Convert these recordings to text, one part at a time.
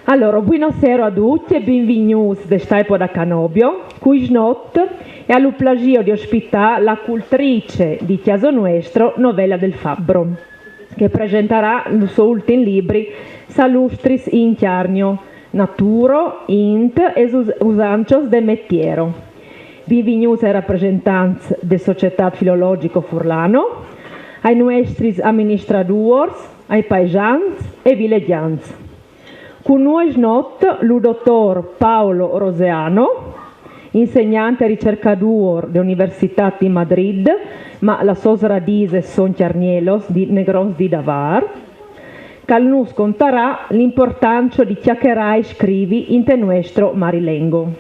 Allora, buonasera a tutti e benvenuti da Staipo da Canobio, cui notte è allo plagio di ospitare la cultrice di Chiaso Nuestro, Novella del Fabbro, che presenterà il suo ultimo libro, Salustris in Chiarnio, Naturo, Int e Usancios de Mettiero. Benvenuti ai rappresentanti della Società Filologico Furlano, ai nostri amministratori, ai paesani e vileggianti. Con noi notte il dottor Paolo Roseano, insegnante e ricercatore dell'Università di Madrid, ma la sua radice sono Chiarnielos di Negros di Davar, che nos conterà l'importanza di chiacchierare e scrivere in te nostro marilengo.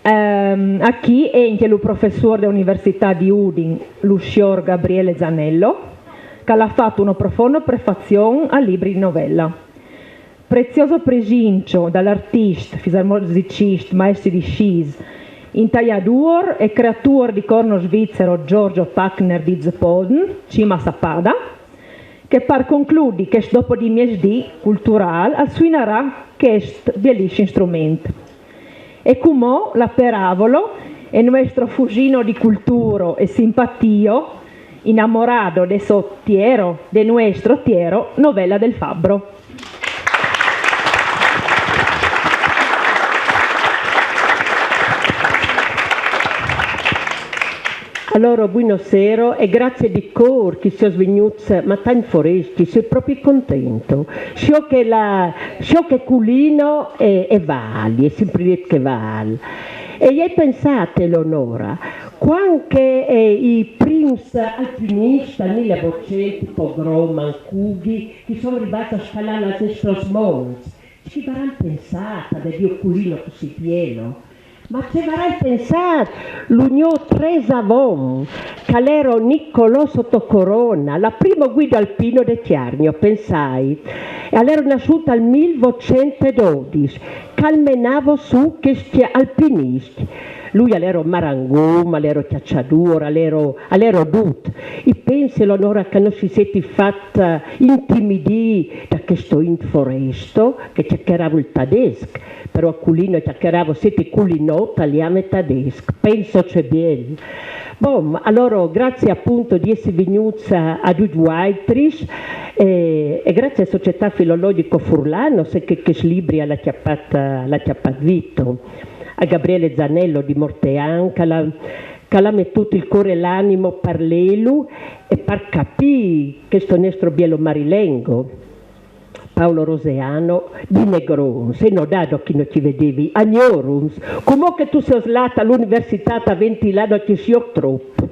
A chi è anche il professore dell'Università di Udine, lo signor Gabriele Zanello, che ha fatto una profonda prefazione al libro di novella. Prezioso presincio dall'artista, fisarmusicista, maestro di scis, intagliatore e creatore di corno svizzero Giorgio Pachner di Zepoden, Cima Sapada, che per concludere che dopo di mesdì culturale suonerà questo bellissimo strumento. E come la paravolo è nostro fugino di cultura e simpatio, innamorato de sottiero, de nuestro tiero, Novella del Fabbro. Allora, buonasera e grazie di cuore che siamo venuti ma in foresti, sono proprio contento. So che culino è vali, è sempre detto che vale. E gli pensate, Leonora, quando i primi alpinisti, nelle boccette, pogrom, mancughi, che sono arrivati a scalare la nostra monti, ci avranno pensato del culino così pieno? Ma ci avrai pensato l'Unione Tresavon, che era Niccolò Sottocorona, la prima guida alpino di Chiarnio, pensai. E era nasciuta nel 1912, che almenava su questi alpinisti. Lui era marangum, era cacciatore, era tutto. E pensi l'onora che non si siete fatta intimidire da questo in foresto, che chiacchierava il tedesco, però a culino chiacchierava siete culino italiano e tedesco. Penso c'è bene. Bom, allora grazie appunto di essere venuti a due altri e grazie alla Società Filologico Furlano che libri alla chiappat vito. A Gabriele Zanello di Mortean, che l'ha mettuto il cuore e l'animo per l'elu e per capire questo nostro bielo marilengo. Paolo Roseano di Negrons, e non dato che non ci vedevi, a Gnorums, come che tu sei slata all'università a 20 anni che si ho troppo.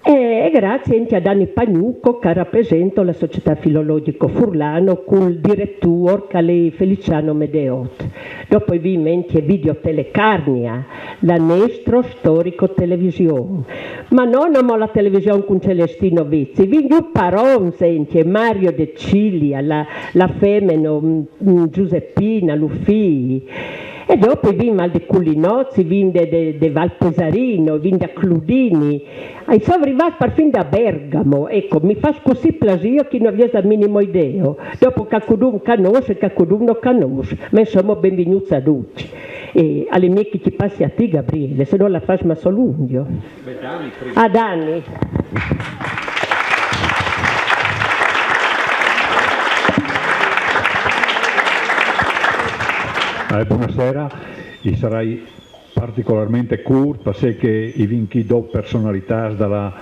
E grazie anche a Dani Pagnucco che rappresenta la Società Filologico Furlano con il direttore che è Feliciano Medeot. Dopo ovviamente video telecarnia, la nostra storico televisione. Ma non la televisione con Celestino Vizzi, vi giù Paron senti, Mario De Cilia, la Femeno, Giuseppina, Luffì. E dopo vin mal di Culinozzi, vin de Valpesarino, vin da Cludini. E sono arrivato per fin da Bergamo, ecco, mi fa così piacere che non avete il minimo idea. Dopo che qualcuno conosce e qualcuno non conosce, ma insomma benvenuti a tutti. E alle mie che ti passi a te, Gabriele, se non la fai ma solo undio. A Dani. Buonasera, e sarai particolarmente curto perché i vinchi do personalità dalla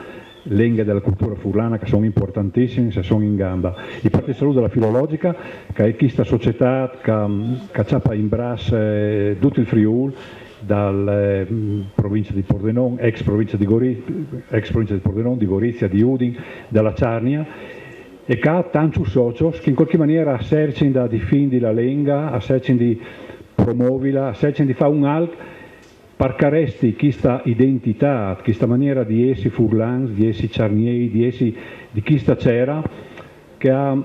lingue della cultura furlana che sono importantissime, se sono in gamba. I parti saluto della filologica, che è questa società che c'ha in brasse tutto il Friuli, dalla provincia di Pordenone, ex provincia di Pordenone, di Gorizia, di Udin, dalla Ciarnia, e che ha tanti soci che in qualche maniera cercano di difendere la lingua, cercano di promuoverla, cercano di fare un altro per caresti questa identità, questa maniera di essere furlans, di essere ciarnieri, di questa c'era, che ha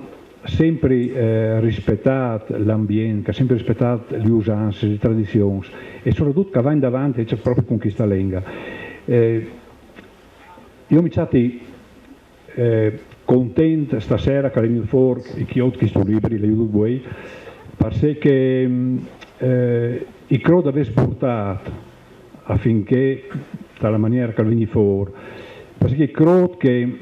sempre rispettato l'ambiente, che ha sempre rispettato le usanze, le tradizioni e soprattutto che va in davanti proprio con questa lingua. Io mi senti contento stasera che vengo fuori che ho questi libri, le Udui, perché i credo di aver portato affinché, dalla maniera che vengo fuori, perché credo che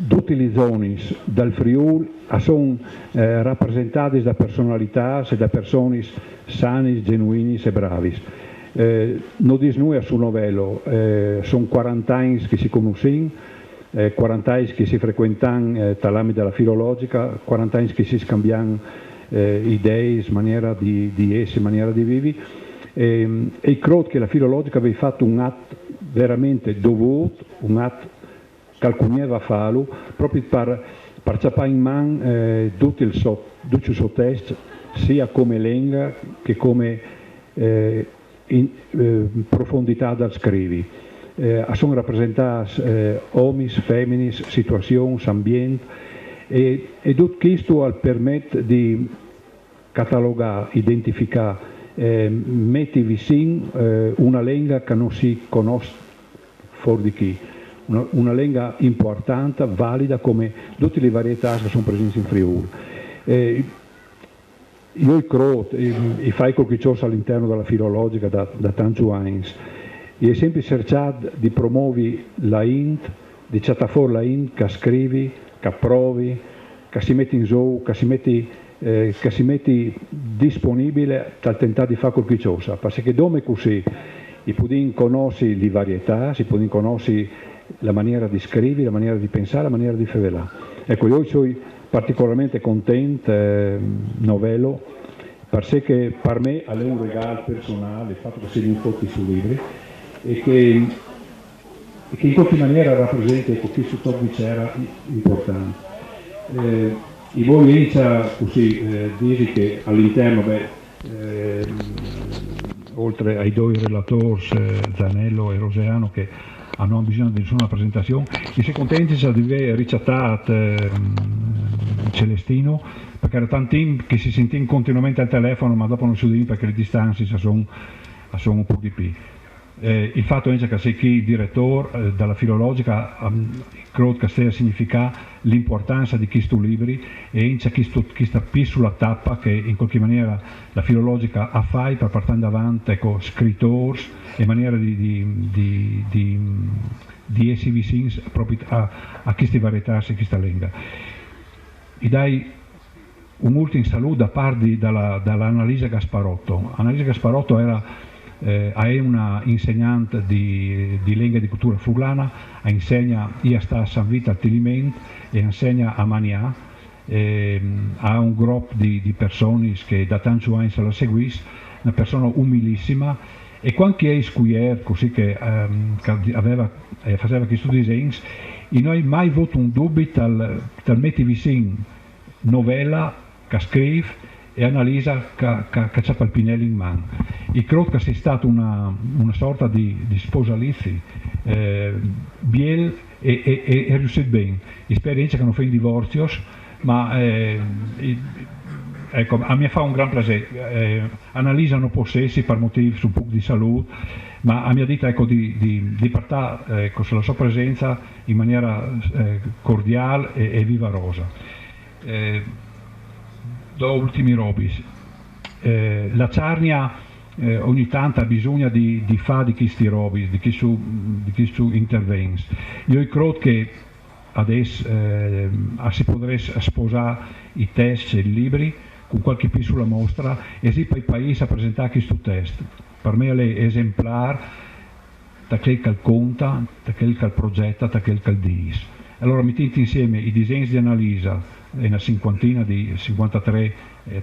tutte le zone del Friuli sono rappresentate da personalità e da persone sane, genuine e bravi. Non dico noi a suo novello, sono 40 anni che si conoscono, 40 anni che si frequentano l'ambito della filologica, 40 anni che si scambiano idee, maniera di essere, maniera di vivere, e credo che la filologica abbia fatto un atto veramente dovuto, un atto che alcuni va a farlo, proprio per ciappare in mano tutto il suo testo, sia come lingua che come profondità da scrivi. Sono rappresentati uomini, femmine, situazioni, ambienti, e tutto questo permette di catalogare, identificare, mettere vicino una lingua che non si conosce fuori di chi. Una lingua importante, valida come tutte le varietà che sono presenti in Friuli. Io credo, e fai qualche cosa all'interno della filologica da tanti anni, e è sempre cercato di promuovere la int, di cercare fuori la int che scrivi, che provi, che si mette in gioco, che si mette disponibile per tentare di fare qualche cosa, perché dove così si può conoscere le varietà, si può conoscere la maniera di scrivere, la maniera di pensare, la maniera di favelare. Ecco, io sono particolarmente contento, novello, perché per me è un regalo personale il fatto che si infatti sui libri e che in qualche maniera rappresenta questo top c'era importante. I voi inizia così dire che all'interno, oltre ai due relatori, Zanello e Roseano, che hanno bisogno di nessuna presentazione, e si contenti di aver ricettato Celestino, perché era tanti che si sentivano continuamente al telefono, ma dopo non si udivano perché le distanze sono un po' di più. Il fatto è che sei chi direttore della filologica credo che stia a significare l'importanza di questi libri e chi sta più sulla tappa che in qualche maniera la filologica ha fatto per portare avanti scrittori e maniera di essere vicini proprio a queste varietà e questa lingua. E dai un ultimo saluto da parte dall'Annalisa Gasparotto. Annalisa Gasparotto è una insegnante di lingua e di cultura furlana, insegna a San Vito al Tiliment e insegna a Manià, ha un gruppo di persone che da tanti anni la seguiscono, una persona umilissima, e quando è scuier, così che faceva questi disegni, e noi mai avuto un dubbio tal metti vicino novella che scrive e Annalisa che c'ha Palpinelli in mano. E credo che sia stata una sorta di sposalizio biel e riuscito bene. Esperienza che non fa in divorzio, ma ecco, a me fa un gran piacere. Annalisa non possessi per motivi su di salute, ma a mia dita ecco, di partire con la sua presenza in maniera cordiale e vivarosa. Do ultimi robis. La Ciarnia ogni tanto ha bisogno di fare di questi robis, di questi interventi. Io credo che adesso si potrebbe sposare i test e i libri con qualche più sulla mostra e si per i paesi a presentare questo test. Per me è esemplare da quel che conta, da quel che progetta, da quel che dice. Allora mettete insieme i disegni di Annalisa e una cinquantina di 53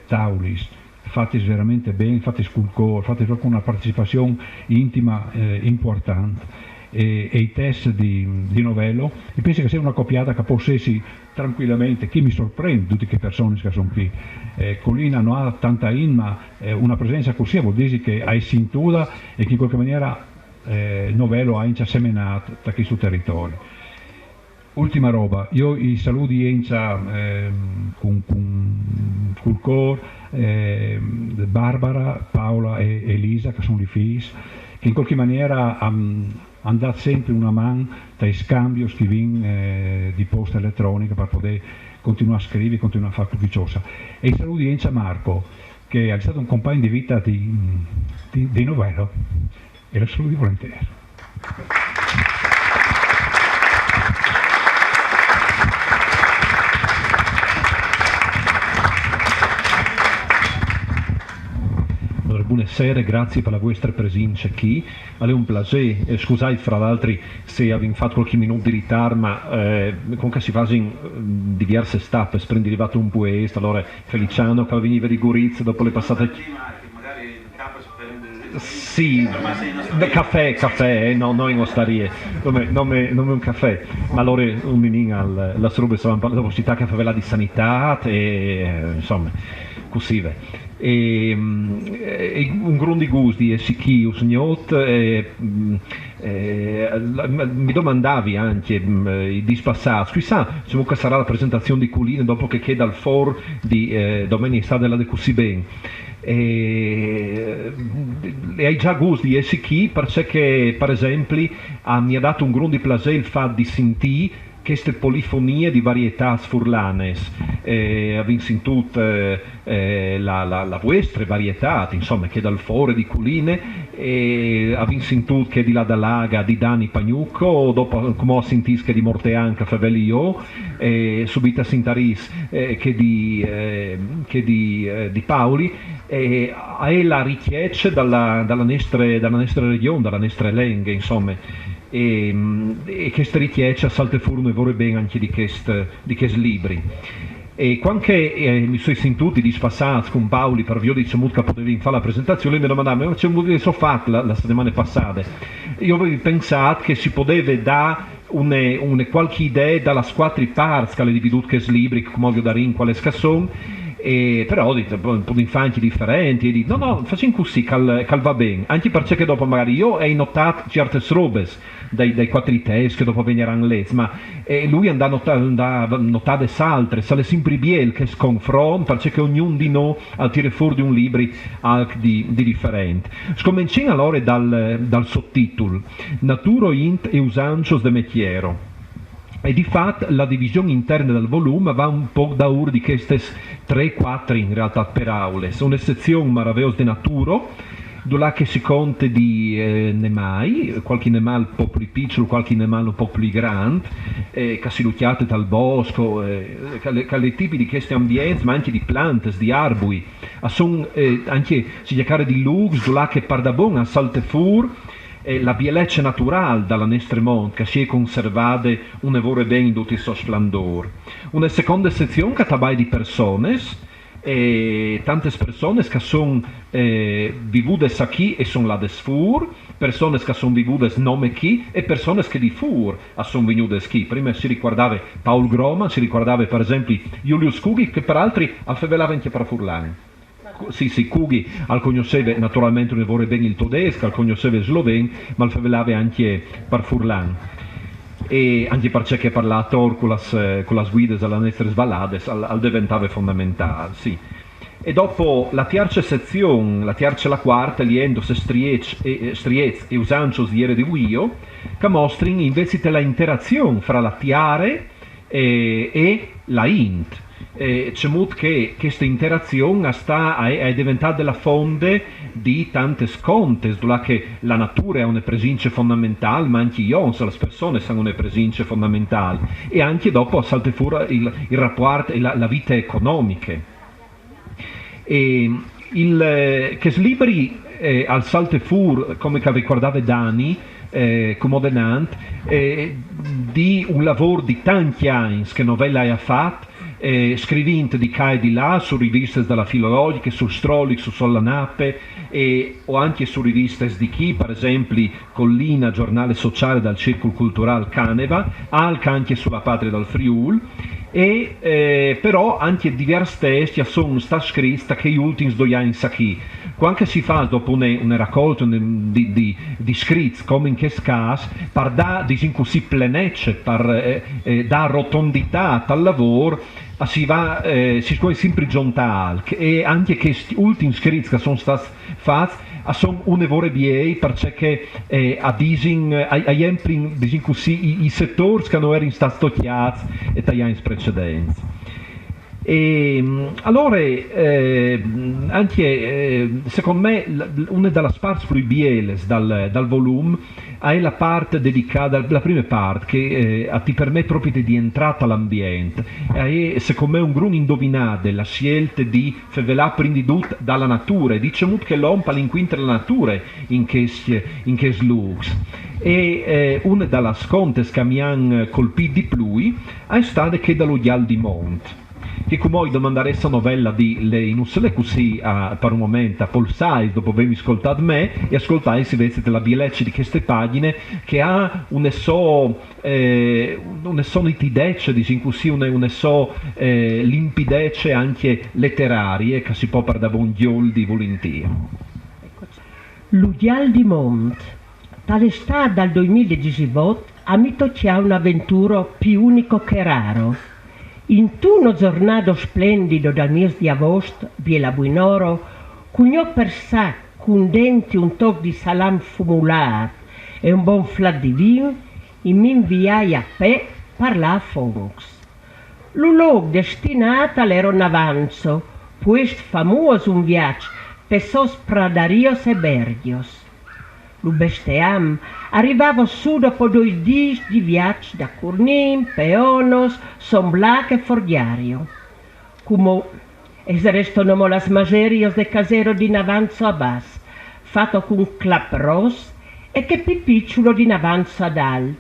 taulis, fatti veramente bene, fatti sul core, fatti proprio una partecipazione intima importante. E i test di Novello, e penso che sia una coppiata che possessi tranquillamente, chi mi sorprende, tutte le persone che sono qui. Colina non ha tanta ma una presenza così vuol dire che hai cintura e che in qualche maniera Novello ha seminato da questo territorio. Ultima roba, io i saluti Encia con col cor, Barbara, Paola e Elisa, che sono le figlie, che in qualche maniera hanno dato sempre una mano dai scambi di posta elettronica per poter continuare a scrivere e continuare a fare qualcosa. E i saluti Encia Marco, che è stato un compagno di vita di Novello, e lo saluti volentieri. Buonasera, grazie per la vostra presenza qui. È un piacere, scusate fra l'altro se avete fatto qualche minuto di ritardo, ma comunque si fanno diverse tappe, prendi arrivato un poesto, allora Feliciano che veniva di Gorizia dopo le passate... Sì, caffè, no, noi in osterie, non è un caffè, ma allora un minino alla roba la città che fa di sanità e insomma, così va. Un grande gusto di essere qui, mi domandavi anche di spassato, chissà comunque sarà la presentazione di Colina dopo che chiede al for di domenica della de così bene. E hai già gusto di essere qui perché per esempio mi ha dato un grande piacere il fatto di sentire queste polifonie di varietà furlanes, avete sentito la vostra varietà, insomma, che dal fore di Culine, avete sentito che di là da Laga di Dani Pagnucco, dopo come ho sentito che di Morteanca Favelli io, subito a Sintaris che di Paoli, è la richiesta dalla nostra regione, dalla nostra lingua, insomma. E queste richieste salte furono e vorrei bene anche di questi libri. E quando mi sono sentito di spassare con Paoli per via di che potevi fare la presentazione, mi domandavo ma c'è un video che ho fatto la settimana passata. Io avevo pensato che si poteva dare una qualche idea dalla quattro parti che le dividute questi libri, come voglio dare in quale scassone. Però ho detto un po' di infanti differenti e dico no, facciamo così che va bene, anche perché dopo magari io ho notato certe robe dai quattro testi che dopo veniranno lette, ma lui andava a notare altre, sale sempre biel che sconfronta, perché ognuno di noi ha tirato fuori di un libro di differente. Scominciamo allora dal sottotitolo Naturo int e usanzos de metiero. E di fatto la divisione interna del volume va un po' da ur di queste 3-4 in realtà per aule. Sono sezioni meravigliose di natura, dove che si conta di nemai, qualche nemai un po' più piccolo, qualche nemai un po' più grande, che si lucchiate dal bosco, che le tipi di questi ambienti, ma anche di piante, di arbui. Sono anche si chiamano di lux, dove che par da buon a salte fuori, la bellezza naturale dalla nostra mondo che si è conservata un evore ben in tutto il suo splendore. Una seconda sezione che tratta di persone, tante persone che sono vivute qui e sono là des fur, persone che sono vivute nome qui e persone che di fur sono venute qui. Prima si ricordava Paul Groman, si ricordava per esempio Julius Kugi che per altri alfevelava anche per Furlani. Sì, Kugi al conosceva naturalmente un evore ben il tedesco, al conosceva il sloveno, ma al favelava anche per Furlan. E anche perché che parlato con le guide della nostra svallate al diventava fondamentale, sì. E dopo la terza sezione, la terza e la quarta, liendo se striez e usanzos di di Guio, che mostrano invece la interazione fra la tiare e la int. C'è molto che questa interazione è diventata la fonte di tante sconte, dove che la natura è una presenza fondamentale, ma anche io, le persone sono una presenza fondamentale, e anche dopo salta fuori il rapporto e la vita economica. Che libri al salte fuori, come che ricordava Dani, comodenant, di un lavoro di tanti anni che novella ha fatto, scrivint di qua e di là su riviste della filologica, su Strolic, su Sollanape, o anche su riviste di chi, per esempio Collina, giornale sociale dal Circolo Culturale Caneva, anche sulla patria del Friul, però anche diversi testi sono stati scritti che gli ultimi 2 anni sa chi. Quando si fa dopo una raccolta di scritti, come in questo caso, per dare così plenezza, per dare rotondità al lavoro, si può sempre giuntare, e anche questi ultimi scritti che sono stati fatti sono un evore biei perché così i settori che non erano stati toccati e negli anni precedenti. Allora, anche secondo me una delle parti più belle dal volume è la parte dedicata, la prima parte che ti permette proprio di entrare all'ambiente, e secondo me un grun indovinato della scelta di fevelà prindidut dalla natura, e dice molto che l'uomo l'inquinta la natura in questi luoghi. E una delle scontes che mi hanno colpito di più è stata che dall'Udial di Monte, che come domandare questa novella di lei non se l'è così per un momento a polsai dopo avermi ascoltato me e ascoltare si vede la bellezza di queste pagine che ha una nitidezza, diciamo così, una limpidezza anche letterarie che si può per da buon di volentieri. L'Udial di Monte, tale sta dal 2018 a mi toccia un'avventura più unico che raro. In uno giornato splendido dal mese di agosto, Biela Buinoro, cugnò per sé con denti un tocco di salam fumulato e un buon flat di vino, e mi inviai a pe parla a Fonks. Lo luogo destinato era un avanzo, questo famoso un viaggio per sos pradarios e bergios. Lo besteam arrivava su dopo 2 giorni di viaggio da Curnin, Peonos, Somblac e Forgiario. Come restano le maserios de casero di Navanzo a Bas, fatto con clapros e che pipicciolo di Navanzo ad Al,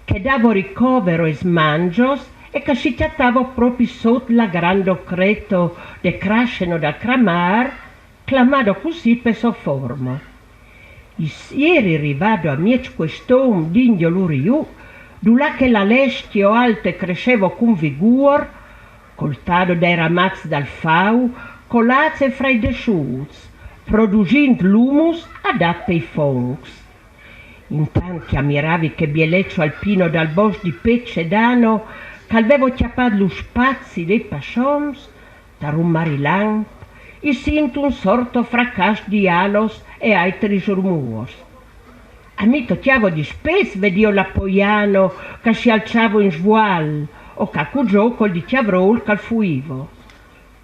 che dava ricovero e smangios e che si chattava proprio sotto la grande creto de crasceno da cramar, clamado così per sofformo. Ieri arrivato a miec quest'uomo d'Indio Luriu, dulà che la lestio alte cresceva con vigor, coltato dai ramazzi dal fau, colazze fra i desciuts, producendo l'humus adatto ai fongs. Intanto che ammiravi che bieleccio alpino dal bosco di pecce d'ano, che avevo chiappato lo spazi dei pascions, da un marilan, e sento un sorto fracasso di alos e altri rumors. A me tocchiavo di spesso vedio l'appoiano che si alzava in svual o che accugiò col di chiavrol che fuivo.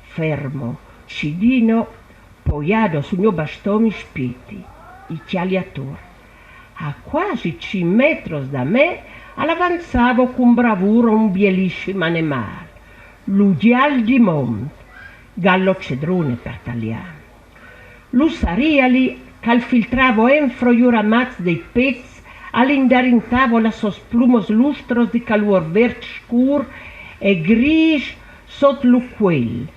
Fermo, cidino, poiado sul mio bastone spiti, il chialiator. A quasi 5 metri da me all'avanzavo con bravura un bielissimo animale, l'Udial di Monte, gallo cedrone per italiano. Lo sariali che filtravo enfro gli ramazzi dei pezzi all'indarintavo la sosplumos lustros di calor verde scur e gris sotto l'uquel,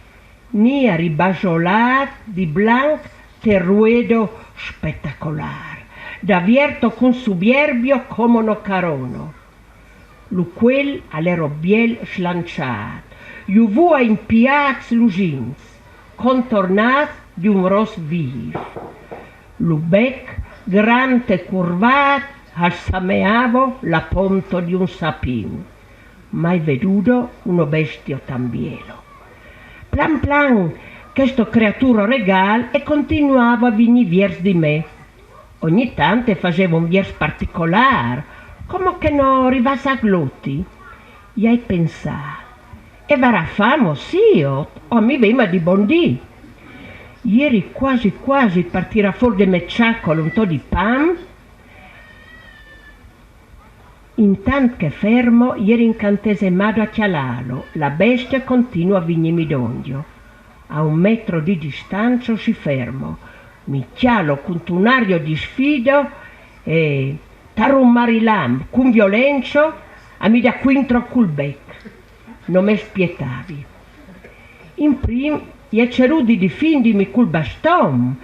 nia ribagiolat di blanc terruedo spettacolare, da vierto con subierbio come uno carono. L'uquel all'ero biel slanciato, Iuvua in piaz lugins, contornat di un ros viv. Lo bec, grande curvat, alzameavo la ponto di un sapin. Mai veduto uno bestio tan bielo. Plan plan, questo creatura regal e continuava a venire vers di me. Ogni tanto faceva un vers particolare, come che non arrivasse a glotti. E hai pensato, e varrà famo, sì, o mi vema di bondi. Ieri quasi per tirare fuori del mecciacolo un po' di pan. Intanto che fermo, ieri incantesemato a chialalo, la bestia continua a vignimi d'ondio. A 1 metro di distanza si fermo, mi chialo con un ario di sfido e Tarum Marilam, con violenza, a mi da quintro col bec. Non mi spietavi. In prim, io c'ero di difendimi col baston,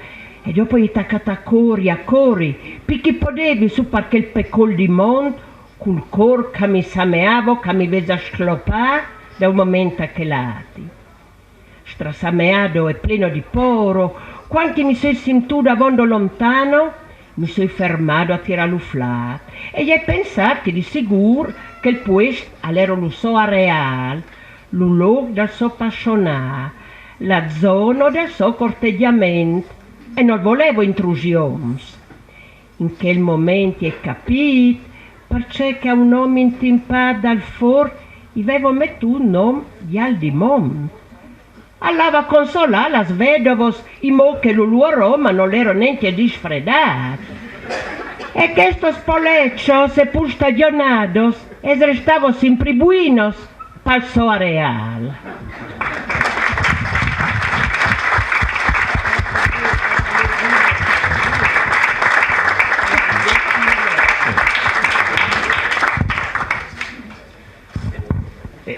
e dopo gli taccata a cori, perché potevi su perché il pecol di mont, col cor che mi sameavo, che mi vesa sclopare da un momento che lati. Strasameado e pieno di poro, quando mi sono sentito da vondo lontano, mi sono fermato a tirare l'uflat e gli hai pensato di sicuro che il puesto all'era lo so a real, lo luogo del suo passionà, la zona del suo corteggiamento e non volevo intrusioni. In quel momento hai capito perché un uomo intimpato dal for gli avevo messo un nome di Aldimont. Allava consolare las vedovos i mo che l'ulu a Roma non ero neanche disfredato. E questo spoleccio, seppur stagionados, es restavo sempre buenos pal so areal.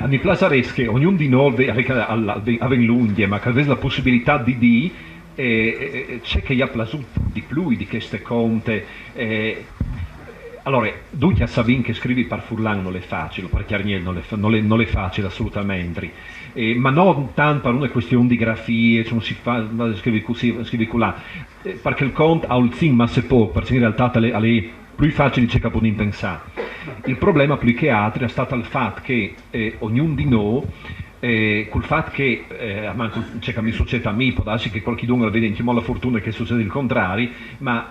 Mi piace che ognuno di noi aveva l'unghie, ma che avesse la possibilità di dire c'è che gli ha piaciuto di più di queste conte. Allora, dunque a Savin che scrivi per Furlan non è facile, per Chiarniel non è facile assolutamente, ma non tanto per una questione di grafie, cioè non si fa, scrivi così, scrivi là, perché il conte ha il zin ma se può, perché in realtà è più facile di cercare di pensare. Il problema più che altro è stato il fatto che ognuno di noi, col fatto che c'è che mi succede a me, può darsi che qualcuno vede in la fortuna che succede il contrario, ma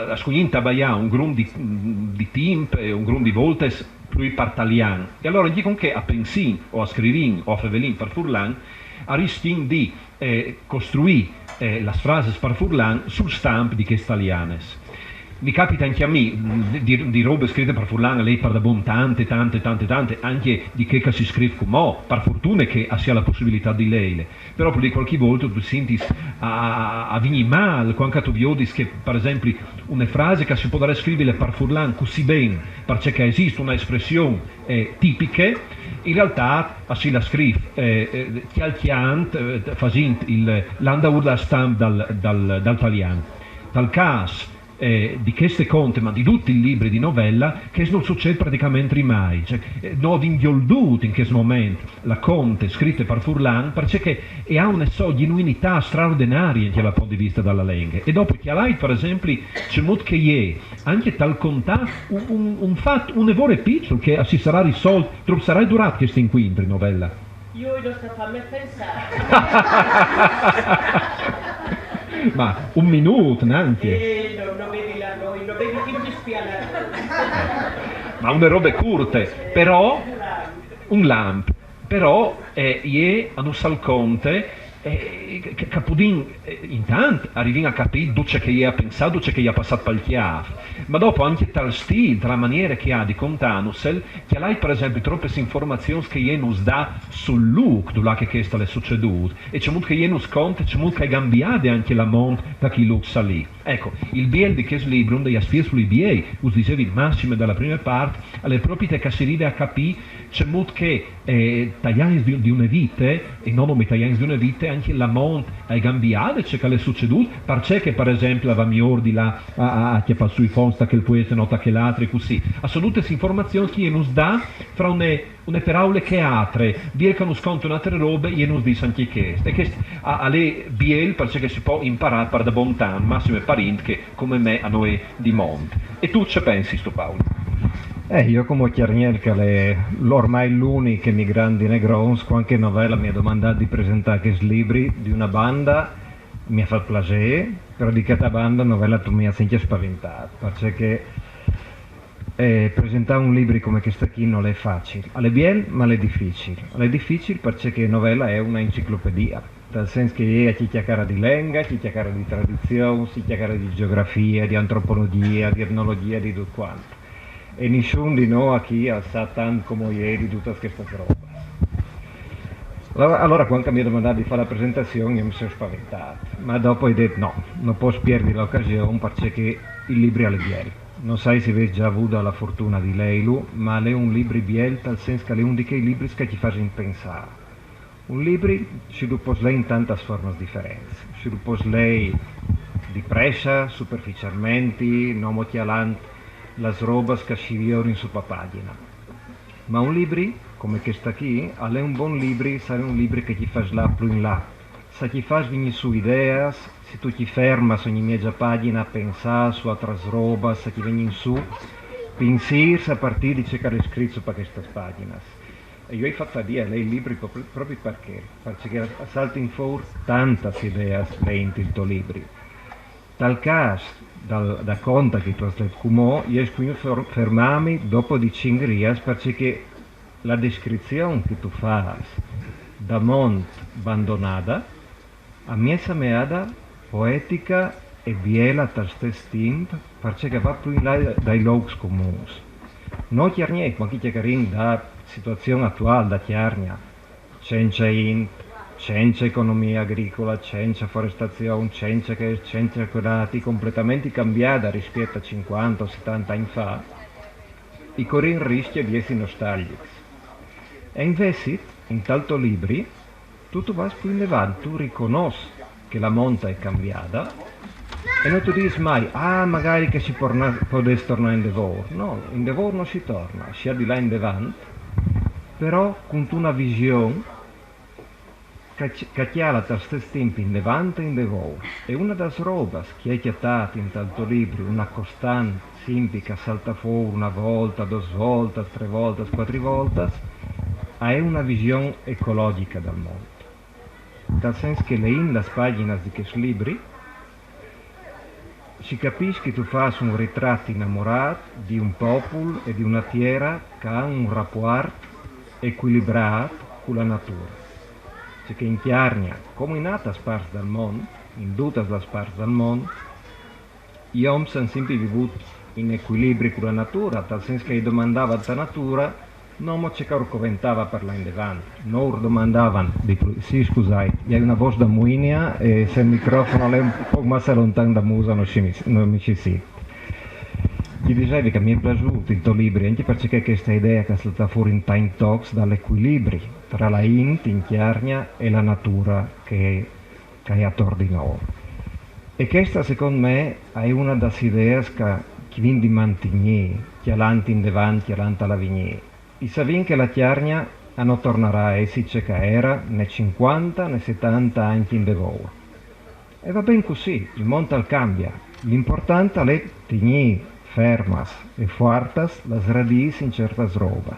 a scugnita baia un gruppo di team, un gruppo di volte più partaliano. E allora dicono che a Pensin o a Scrivin o a Fevelin per Furlan, a rischiare di costruire le frasi per Furlan sul stamp di queste italianes. Mi capita anche a me di robe scritte per Furlan, lei parla bon tante, anche di che si scrive come per fortuna che si ha la possibilità di leile, però per qualche volta tu senti a vigni mal, quando tu vedi che per esempio una frase che si può dare scrivere per Furlan così bene, perché esiste una espressione tipica, in realtà si la scrive chialchiant, facendo l'andaur da stamp dal italiano. Dal caso di queste conte, ma di tutti i libri di novella, che non succede praticamente mai. Cioè, non inviolduto in questo momento la conte scritte per Furlan, perché ha una genuinità straordinaria dal punto di vista della lingua. E dopo che lei, per esempio, c'è molto che anche tal contà un fatto, un evore piccolo che si sarà risolto, sarà durato questo incontro in novella. Io non sto a me pensare. Ma un minuto neanche. Non vedi la noi, non vedi chi mi spiana. Ma una robe curte, però un lamp, però hanno salconte Capudin intanto arrivi a capire dove che ha pensato, dove che ha passato per il chiaf, ma dopo anche tal stile, tra maniere che ha di contanusel, che lei per esempio troppe informazioni che non dà sul look dove che sta è succeduto, e c'è molto che non conta, c'è molto che cambiate anche la monte da chi look sa lì. Ecco, il biel di questo libro, degli asfies sugli biei, us dicevi il massimo dalla prima parte, alle proprie che si arriva a capire, c'è molto che tagliani di una vite, e non come tagliani di una vite, anche la monte ai cambiate, c'è che è succeduto, perché per esempio aveva miglior di là a che fa sui fonsta che il poeta nota che l'altro così. Assolute informazioni che non dà fra une parole che altre, biel che non sconta un'altra robe, e non dice anche questo. E questo alle biel perché si può imparare per da bontà, massimo parenti che come me a noi di monte. E tu ci pensi, sto Paolo? Io come Chiarniel che è ormai l'unico emigrante negrons, qualche novella mi ha domandato di presentare questi libri di una banda, mi ha fatto piacere, però di questa banda novella tu mi ha sempre spaventato, perché presentare un libro come questo qui non è facile, è bien ma è difficile. È difficile perché novella è una enciclopedia, nel senso che chi chiacchiera di lingua, chi chiacchiera di tradizione, chi chiacchiera di geografia, di antropologia, di etnologia, di tutto quanto. E nessuno di noi qui sa tanto come ieri tutta questa roba. Allora quando mi ha domandato di fare la presentazione io mi sono spaventato, ma dopo ho detto no, non posso perdere l'occasione perché il libro è alle bielle. non sai se avete già avuto la fortuna di leilu, ma è un libro biel, tal senso che è uno di quei libri che ti fanno pensare. Un libro si lo può leggere in tante forme differenti. Si lo può leggere di pressa, superficialmente, non molto avanti, le robe che si vedono in sua pagina. Ma un libro, come questo qui, è un buon libro, sarà un libro che ti fa là più in là. Se ti fa venire su idee, se tu ti fermi su ogni mezza pagina a pensare su altre robe, se ti vieni in su, pensi a partire di cercare scritto per queste pagine. E io ho fatto dire lei libri proprio perché saltano fuori tante idee dentro il tuo libro. Tal caso, da conta che tu hai letto come io ho fermarmi dopo di 5 rias perché la descrizione che tu fai da monte abbandonata a me sembra poetica e bella allo stesso tempo perché va più in là dai luoghi comuni. Non chiarniamo, ma chi chiarin da situazione attuale da chiarnia, senza economia agricola, senza forestazione, senza curati completamente cambiata rispetto a 50 o 70 anni fa, i corin rischia di essere nostalgici. E invece, in tanto libri, tu vai più in avanti, tu riconosci che la monta è cambiata e non ti dici mai, magari che si potesse tornare in devoro. No, in devoro non si torna, si è di là in avanti, però con una visione che ha allo stesso tempo in avanti e in devoro. E una delle robe che è chiatata in tanto libri, una costante, sempre che salta fuori una volta, 2 volte, 3 volte, 4 volte, è una visione ecologica del mondo. Nel senso che in le pagine di questi libri si capisce che tu fai un ritratto innamorato di un popolo e di una terra che ha un rapporto equilibrato con la natura. Cioè che in chiarnia, come in altre parti del mondo, in tutte le parti del mondo, gli uomini hanno sempre vissuto in equilibrio con la natura, nel senso che domandavano alla natura non ci corcoventava per là in davanti, non domandavano sì scusai, hai una voce da muinia e se il microfono è un po' più lontano da musa non mi ci si. Ti dicevi che mi è piaciuto il tuo libro anche perché questa idea che è stata fuori in Time Talks dall'equilibrio tra la in chiarnia e la natura che è attorno di noi. E questa secondo me è una delle idee che viene di mantenere, che avanti in davanti, avanti alla vignè. I savin che la chiarnia non tornerà a essere ciò che era né 50 né 70 anni in devoro. E va bene così, il mondo cambia. L'importante è tenere fermas e fortes le radici in certe robe.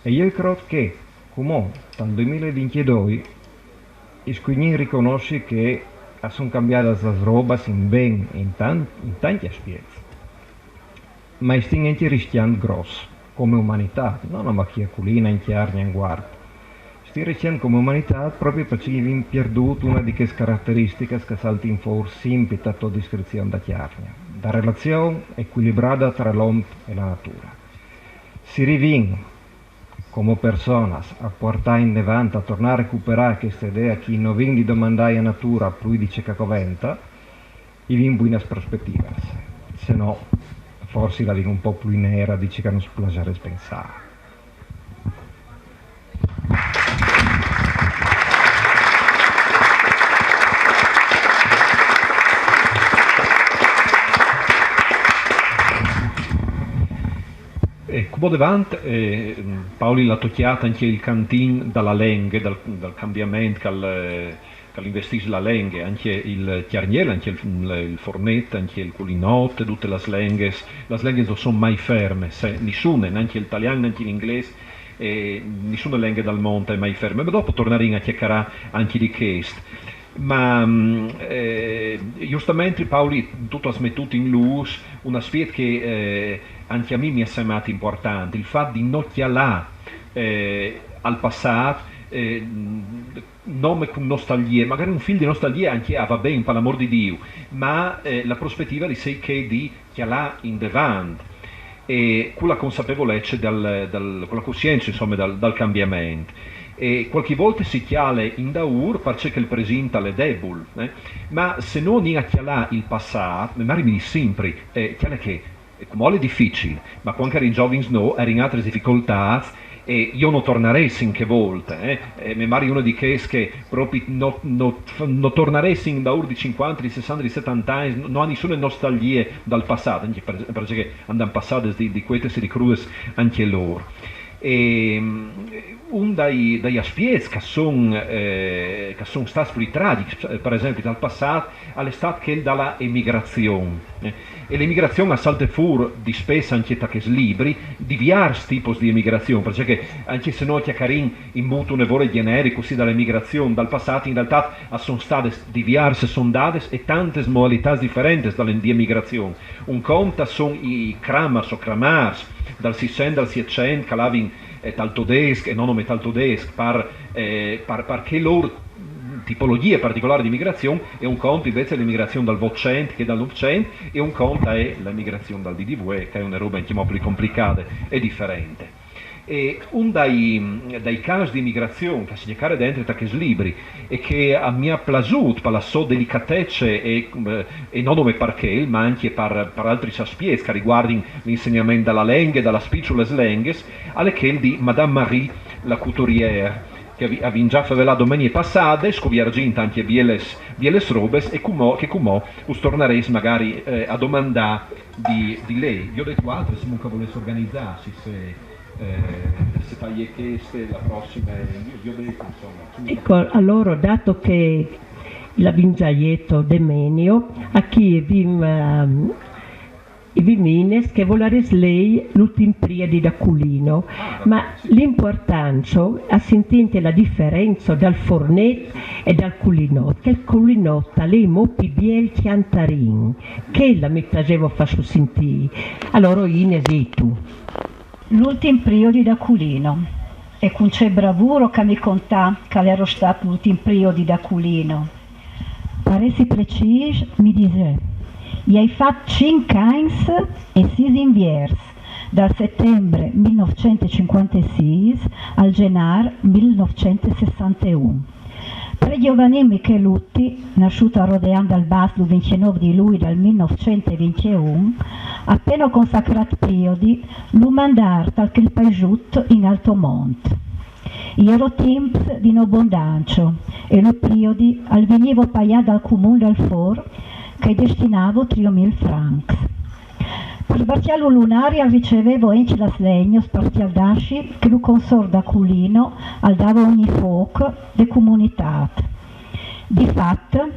E io credo che, come dal 2022, i squigni riconosce che sono cambiate le robe in tanti aspetti. Ma stiamo anche rischiando grosso. Come umanità, non una macchia culina in chiarnia in guardia. Stiamo rischiando come umanità proprio perché abbiamo perduto una di queste caratteristiche che salta in fuori sempre da tua descrizione da chiarnia, da relazione equilibrata tra l'uomo e la natura. Si riviene come persone a portare in avanti, a tornare a recuperare questa idea che non viene di domandare a natura più di ciò che coventa, e viene buone prospettive. Se no, forse la viene un po' più nera, dice che non si può già pensare. Come davanti, Paoli l'ha tocchiata anche il cantin dalla lengua, dal cambiamento che all'investisce la lingua, anche il chiarniere, anche il fornetto, anche il culinotto, tutte le lingue non sono mai ferme, nessuna, neanche l'italiano, neanche l'inglese, nessuna lingua dal mondo è mai ferma, ma dopo torneremo a chiacchierare anche di questo. Ma giustamente Paoli tutto ha smettuto in luce un aspetto che anche a me mi è sembrato importante, il fatto di non chialare al passato non con nostalgia, magari un film di nostalgia anche va bene per l'amor di Dio, ma la prospettiva di sé che di chialare in davanti e con la consapevolezza con la coscienza insomma dal cambiamento. E qualche volta si chiale in daur perché il presente è debole, ma se non in a chialare il passato, magari mi dice sempre, chiale che come è difficile, ma quando eri in giovani no, eri in altre difficoltà, e io non tornarei che volte, mi pare uno di che proprio non tornarei da ora di 50, di 60, di 70 anni, non ha nessuna nostalgia dal passato, perché andano passate di queste e di crude anche loro. E un dagli aspetti che sono stati più tragici, per esempio dal passato, è stato quello della emigrazione. E l'emigrazione ha saltato fuori di spesso anche da questi libri di diversi tipi di emigrazione, perché anche se noi chiacchiamo in molto nevore generico così dall'emigrazione dal passato, in realtà sono state diverse sondate e tante modalità differenti di emigrazione. Un conto sono i kramers o kramars dal 600 al 700 che avevano tal tedesco e non tal tedesco perché loro tipologie particolari di migrazione, e un conto invece è l'immigrazione dal 800 che dal 900, e un conto è l'immigrazione dal DDV, che è una roba un po' più complicata e differente. E un dai casi di immigrazione che si cerca dentro da questi libri e che a me ha piaciuto per la sua delicatezza e non come perché, ma anche per altri aspetti che riguardano l'insegnamento della lingua e della speechless language, è quello di Madame Marie la couturière, che abbiamo già fatto la domenica passata, scoprendo anche bieles robes, e che come us tornerei magari a domandare di lei. Vi ho detto altro, se comunque volesse organizzarsi, se taglie queste la prossima, vi ho detto insomma. Ecco, allora, dato che la Vingiaietto Demenio, a chi i vimines che volares lei l'ultim priedi da culino, ma l'importanza a sentire la differenza dal fornet e dal culinot, che il culinot lei mopi biel chiantarin, che la mi piaceva far sentire. Allora Ines e tu. L'ultimo periodo da culino, e con c'è bravuro che mi contà che ero stato l'ultimo periodo da culino. Paresi preciso, mi dice, gli hai fatto 5 anni e 6 inviers, dal settembre 1956 al gennaio 1961. Per Giovanni Michelutti, nasciuto a Rodean dal Bas il 29 di luglio del 1921, appena consacrato periodi, lo mandato tal che il paesciut in Altomonte. Ero tempo di abbondanza e lo periodi al venivo pagato dal comune del For che destinavo 3.000 francs. Per sbarciare lunaria ricevevo anche la slegno spartial dasci che lo consorda culino al dava ogni fuoco de comunità. Di fatto,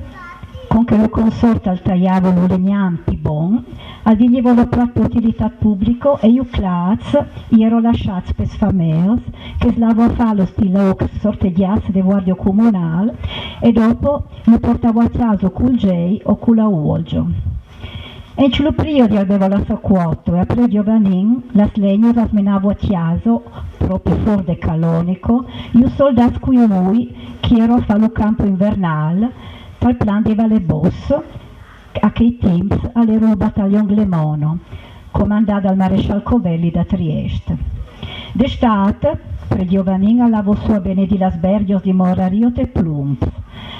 con che lo consorta al tagliavo lo legnanti bon, al venivo la propria utilità pubblico e io class ero lasciato per sfameos che slavo a fare lo stile sorteggiasse de guardia comunale e dopo lo portavo a caso col J o con la Uolgio. E in lo periodo avevo la sua quota e a pre Giovannin la slegno rasmenavo a chiaso, proprio fuori del calonico, io soldato qui lui, che ero a fare lo campo invernale, tal plan di Valle Bosso, a che tempi all'ero il battaglione Glemono, comandato dal maresciallo Covelli da Trieste. D'estate, pre Giovannin all'avo sua Benedi Las Bergios di Morario te Plump.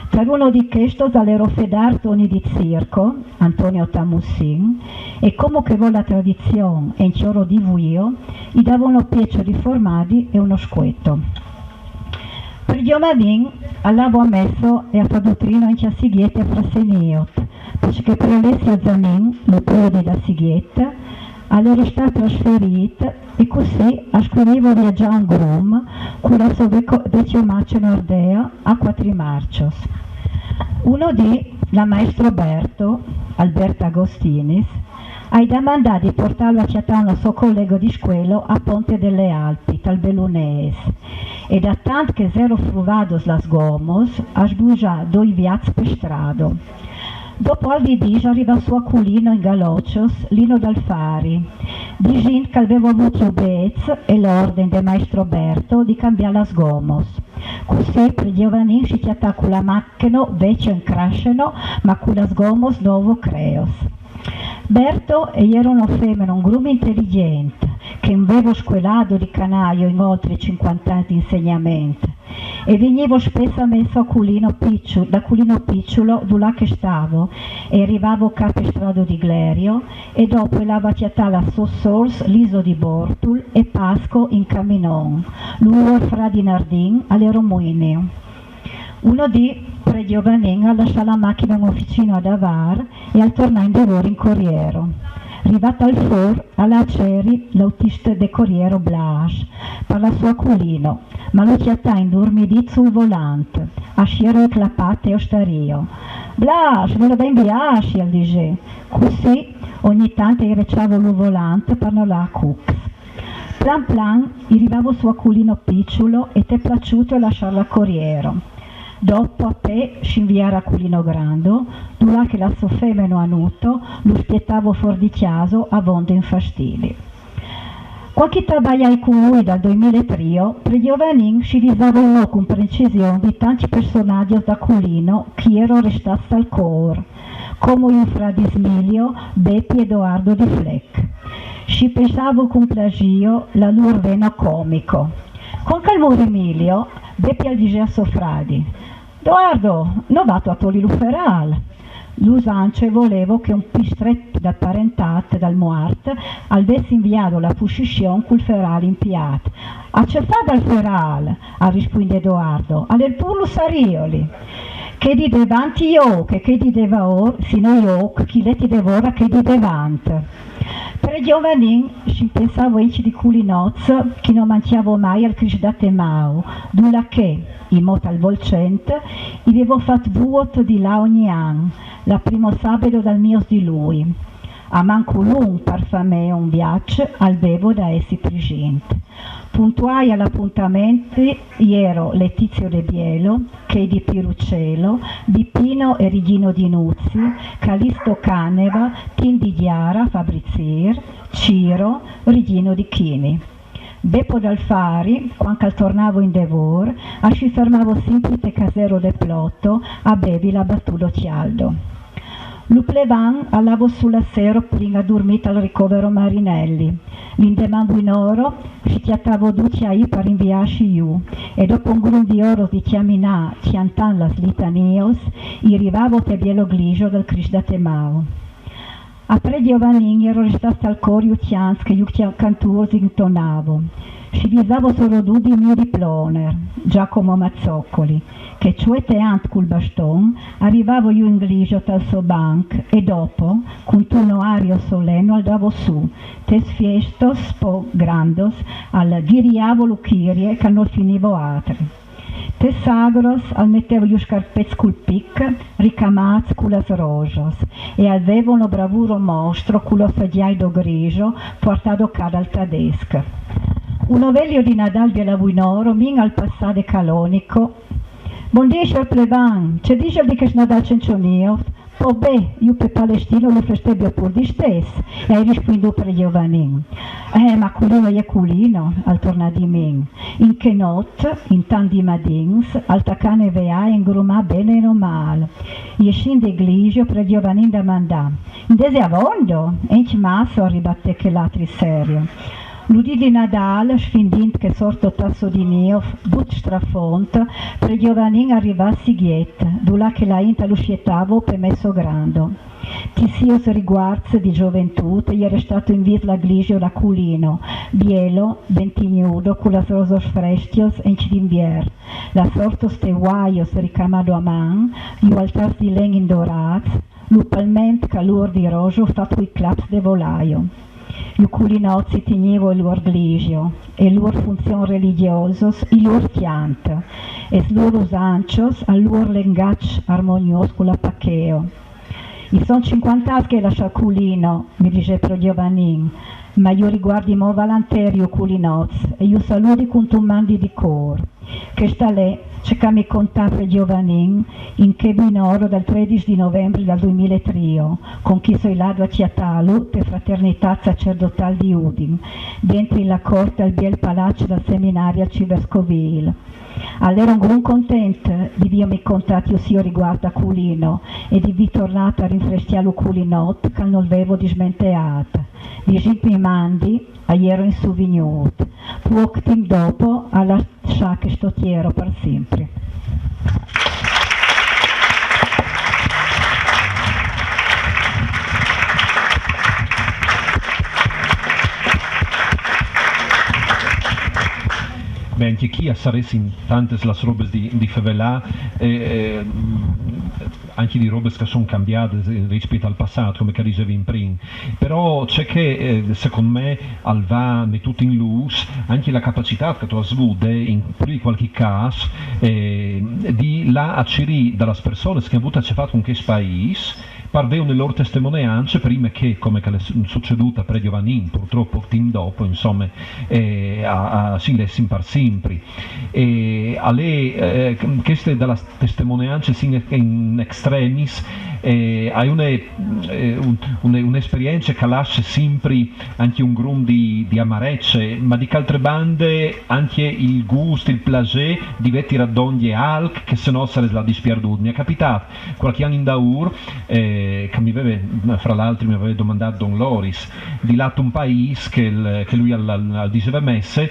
Per uno di questi all'ero fedar Toni di Circo, Antonio Tamussin, e come che vo la tradizione e in cioro di vuio, gli davano piece di formaggi e uno squetto. Per Giovannin all'avo ammesso e a Fadutrino in Ciasighiette a Frasseniot, perché per Alessio Zanin, lo prode da Sighietta, all'ero stato trasferito e così a scrivevo viaggiare un grum con la sua vecchio mace nordea a Quatrimarcios. Uno di la maestro Alberto Agostinis, hai domandato di portarlo a Ciatano suo collega di scuelo a Ponte delle Alpi, tal Belunees, e da tanto che zero fruvados las gomos, ha sbugiato due viazzi per strado. Dopo al Vidige arriva suo culino in Galocios, Lino d'Alfari, di gente che aveva avuto l'ubez e l'ordine del maestro Berto di cambiare las gomos. Così per Giovanni si chiata con la macchina, vecchio in crasceno, ma con las gomos nuovo creos. Berto erano femmine un gruppo intelligente, che avevo squelato di canaio in oltre 50 anni di insegnamento e venivo spesso messo da culino picciolo là che stavo e arrivavo a Capestrado di Glerio e dopo la vacciatala Sossors, l'iso di Bortul e Pasco in Caminon, l'uor fra di Nardin alle Romuini. Uno di pre-giovanin lasciò la macchina in officina ad Avar e al tornare in lavoro in Corriero. Arrivata al for, alla Ceri, l'autista del Corriero Blas, per la sua culino, ma lo chiattà in dormidì sul volante, a sciero e clappate e ostario. Blas, ve lo ben viasci, al dice. Così ogni tanto irrecciavo il volante per non la cux. Plan plan, arrivavo su a culino picciolo e te piaciuto lasciarla a Corriero. Dopo a te scinviare a culino grando, durà che la sua femmino anuto, lo spiettavo fuori di chiaso a vondo in fastidi. Qualche tabagliai con lui dal 2003, per giovanin ci disavonò con precisione di tanti personaggi da culino che ero restati al cuore, come il frate Smilio, Beppi Edoardo di Fleck. Ci pensavo con plagio la loro vena comico. Con calmore Emilio, Beppi al dice a suo fradi, Edoardo, non vado a togliere l'uferal. L'usance volevo che un pistretto da parentate dal Muart avesse inviato la pusciscion col feral impiato. A c'è fa dal feral, ha risposto Edoardo, alle pure sarioli. Che di davanti io, che di devor, sino io, chi le ti devora che di davanti. Per giovanin ci pensavo io di culinozzo che non mangiavo mai al crisdate mau, d'una che, in moto al volcente, avevo fatto vuoto di là ogni anno, la primo sabato dal mio di lui. A manco l'un parfame un viaggio al bevo da essi presente. Puntuai all'appuntamento ero Letizio De Bielo, che di Piruccello, Bippino e Rigino di Nuzzi, Calisto Caneva, Tin di Diara, Fabrizier, Ciro, Rigino di Chini. Beppo d'Alfari, quando tornavo in Devor, ci fermavo sempre casero del plotto, a bevi la battuto cialdo. L'uplevan allavo sulla sera prima dormita al ricovero Marinelli. L'indeman buinoro ci chiattavo duciai per inviarci io e dopo un grun di oro di chiaminà chiantan las litanios, arrivavo te bielo gligio del Crisdate Mau. Apre giovanini ero restata al corio chians che io cantuosi intonavo. Ci visavo solo due di mio diploner, Giacomo Mazzoccoli, che cioè ant col baston, arrivavo io in grigio dal suo bank e dopo, con tono ario soleno, andavo su, tes fiestos po grandos, al ghiriavo luchirie che non finivo altri. Te sagros al mettevo io scarpezzi col pic, ricamazzi con las rojos, e avevo uno bravuro mostro con lo sediaido grigio portato cada al tedesco. Un novello di Nadal della Buinoro, min al passare calonico. Buon dice al plevan, c'è dice di che Nadal cencionio? Oh beh, io per Palestino lo festebbio pur di stesso, e hai risposto per giovanin. Ma culino è culino, al torna di min. In che not, in tanti madins, al taccane vea in grumà bene e non male. Io scinde gligio per giovanin da mandà. In dese avondo, e in masso ribatte che l'altri serio. L'udì di Nadal, sfindint che sorto tasso di mio, but strafont, per giovanin arrivassi ghiet, d'ula che la inta lo sciettavo per messo grando. Tisios riguards di gioventù, gli era stato in visla gligio da culino, bielo, bentignudo, con las rosos frestios en cidinvier, la sortos te guaios ricamado a man, io altars di len indorats, l'upalment calur di rojo fatto i claps de volaio. Io culinozzi tegnevo il loro gligio, e lor funzion religiosos, il lor fiant, e lor usancios, al lor lengach armonios con la pacheo. I son 50 anni che lascia culino, mi dice pro giovanin, ma io riguardi mo valanterio culinoz, e io saluti con tu mandi di cor. Che sta lì, c'è che mi conta pro giovanin, in che binoro dal 13 di novembre del 2003, con chi sono là a Chiatalu, per fraternità sacerdotale di Udin, dentro la corte al biel palazzo del seminario Civescovile. Allora un gran contento di avermi contato io riguardo a Culino e di vi tornata a rinfreschiare Culinot che non avevo dismenteata. Di mi mandi a ieri in Souvignot. Poco tempo dopo a lasciare che sto tiero per sempre. Beh, anche chi saresti in tante le robe di favelà, anche di robe che sono cambiate rispetto al passato, come che dicevi in prima. Però c'è che, secondo me, al va tutto in luce anche la capacità che tu hai avuto, in più di qualche caso, di là a cirì dalle persone che hanno avuto a fatto con questo paese, parvevano le loro testimonianze prima che, come che è succeduta per Giovannin, purtroppo tempo dopo, insomma, si lessi per sempre. E alle queste dalla testimonianze in extremis hai un'esperienza che lascia sempre anche un grum di amarezza, ma di altre bande anche il gusto, il plaisir di vetti raddoglie alc che se no sarebbe la dispiarduta. Mi è capitato qualche anno in Daur che fra l'altro mi aveva domandato Don Loris di lato un paese che lui diceva messe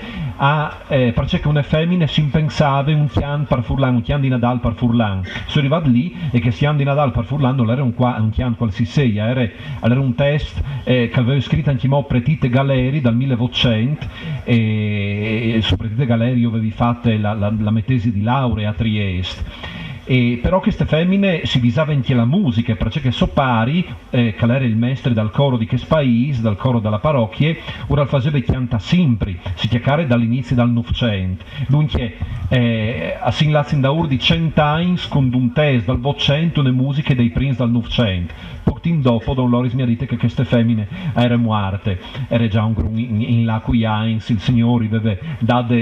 perché una femmina si pensava un chian per Furlan, un chian di Nadal per Furlan. Sono arrivato lì e che chian di Nadal per Furlan non era un chian qualsiasi, era un test che aveva scritto anche mo Pretite Galeri dal 1800 e su Pretite Galeri io avevo fatto la mia tesi di laurea a Trieste. Però queste femmine si visava anche la musica, perché Sopari, che era il maestro dal coro di questo paese, dal coro della parrocchia, ora faceva chianta sempre, si chiacchiare dall'inizio del Novecento. Dunque, a Sinlazin Daur di 100 anni con un test dal 800 le musiche dei Prince dal Novecento. Poco tempo dopo Don Loris mi ha detto che queste femmine erano morte, era già un grum in là cui il Signore aveva dato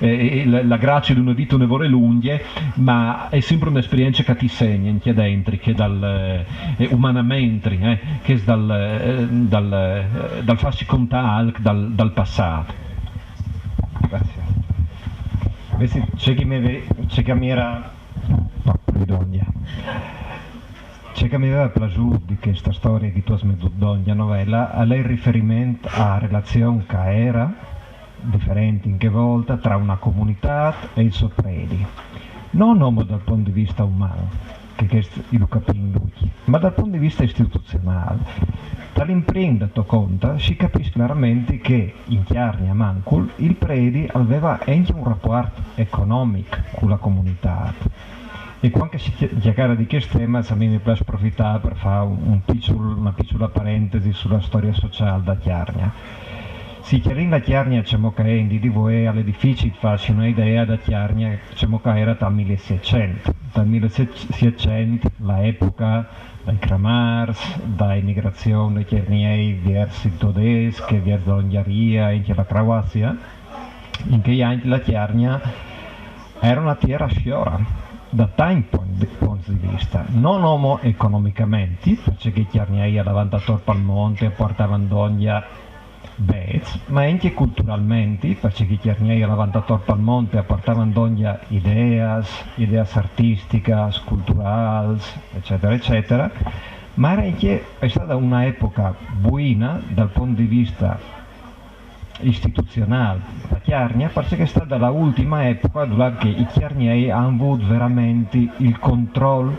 la grazia di una vita un'evore lunghe, ma è sempre un'esperienza che ti segna anche dentro, che umanamente, che è dal farsi contare dal passato. Grazie. C'è chi mi era c'è che mi aveva piaciuto di questa storia di tua Dogna novella a lei riferimento a relazione che era differente in che volta tra una comunità e il suo predi, non solo dal punto di vista umano, che lo capisco lui, ma dal punto di vista istituzionale. Dall'imprendito conta si capisce chiaramente che in Chiarnia Mancul il predi aveva anche un rapporto economico con la comunità. E quando si chiacchiera di questo tema, a me mi piace approfittare per fare una piccola parentesi sulla storia sociale da Chiarnia. Si chiarina Chiarnia c'è che è di voi alle difficili farsi un'idea da Chiarnia c'è che era dal 1600. Dal 1600 l'epoca dai Kramars, da emigrazione dei Chiarniei verso il tedesco, verso l'Ungheria e anche la Croazia, in che anche la Chiarnia era una terra sciora. Da tanti punti di vista, non solo economicamente, perché i Chiarniei davanti a Torpo al Monte portavano d'ogna Bez, ma anche culturalmente, perché i Chiarniei davanti a Torpo al Monte portavano d'ogna ideas artistiche, culturali, eccetera, eccetera, ma è stata un'epoca buona dal punto di vista istituzionale da Chiarnia, perché è stata l'ultima epoca dove i Chiarniei hanno avuto veramente il controllo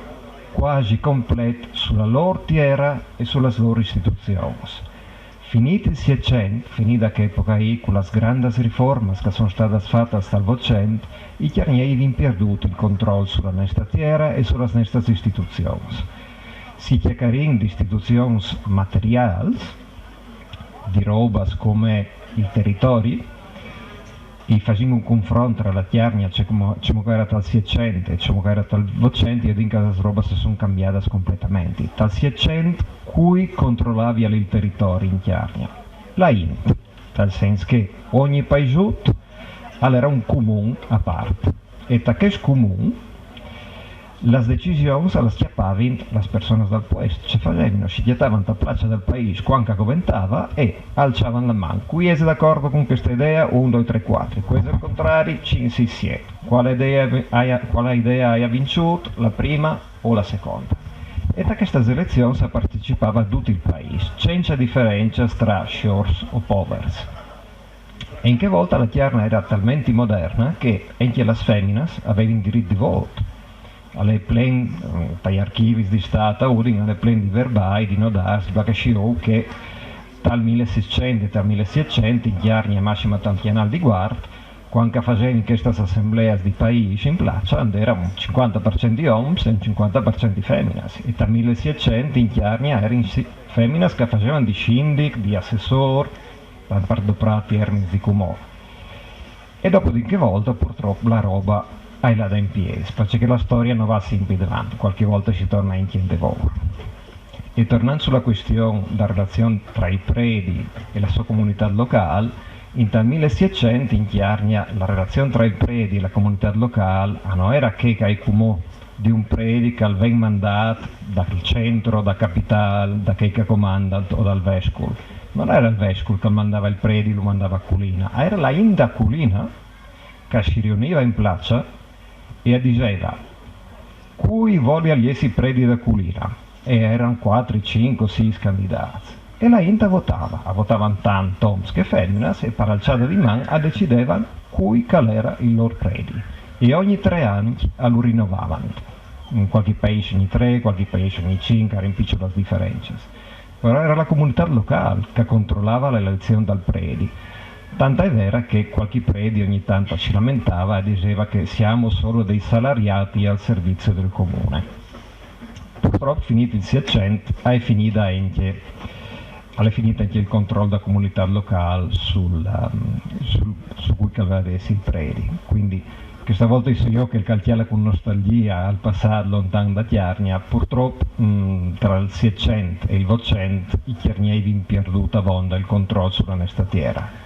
quasi completo sulla loro terra e sulle loro istituzioni. Finiti il 600, finita quell'epoca con le grandi riforme che sono state fatte dal 800, i Chiarniei hanno perduto il controllo sulla nostra terra e sulle nostre istituzioni. Si chiacchierano di istituzioni materiali, di roba come il territorio, e facciamo un confronto tra la Chiarnia, come era dal 600 e come era dal 800, e dico che le robe si sono cambiate completamente. Dal 600 cui controllava il territorio in Chiarnia? La INT, nel senso che ogni paesotto era un comune a parte, e da questo comune le decisioni le schiappavano le persone del paese, ci facevano, si chiedevano la placcia del paese quando commentava e alzavano la mano. Qui è d'accordo con questa idea? 1, 2, 3, 4. Questo è il contrario? 5, 6, 7. quale idea hai vinciuto, la prima o la seconda. E da questa elezioni si partecipava tutto il paese, senza differenza tra shores o povers. E in che volta la chiarna era talmente moderna che anche le femmine avevano diritto di voto. Alle plen, dagli archivi di Stato, alle plen di verbai, di nodars, che dal 1600 e dal 1700 in chiarni e massima tantianal di guardia, quando facevano in queste assemblee di paesi in placcia, era un 50% di uomini e un 50% di femmine. E dal 1700 in chiarni erano femmine che facevano di shindik, di assessor, per prati erni di cumò. E dopo di che volta purtroppo la roba è là da in piedi, perché la storia non va sempre davanti, qualche volta si torna in chiende lavoro. E tornando sulla questione della relazione tra i predi e la sua comunità locale, in dal 1700 in Chiarnia la relazione tra il predi e la comunità locale non era che ai cumò di un predi che aveva mandato dal centro, da capitale, da che comanda o dal vescovo. Non era il vescovo che mandava il predi, lo mandava a Culina, era la Inda Culina che si riuniva in piazza e diceva cui voglia gli essi predi da Culina, e erano 4, 5, 6 candidati. E la Inda votavano tanto uomini che femmine e per alzata di mano decidevano cui qual era il loro predi. E ogni 3 anni lo rinnovavano. In qualche paese ogni 3, qualche paese ogni 5, erano piccole differenze. Però era la comunità locale che controllava l'elezione dal predi. Tant'è vera che qualche predi ogni tanto si lamentava e diceva che siamo solo dei salariati al servizio del comune. Purtroppo finito il 600 è finita anche il controllo della comunità locale su cui avesse il predi. Quindi questa volta io che calchiala con nostalgia al passato lontano da Chiarnia, purtroppo tra il 600 e il 800 i chiarnieri hanno perduto a vonda il controllo sulla nostra terra.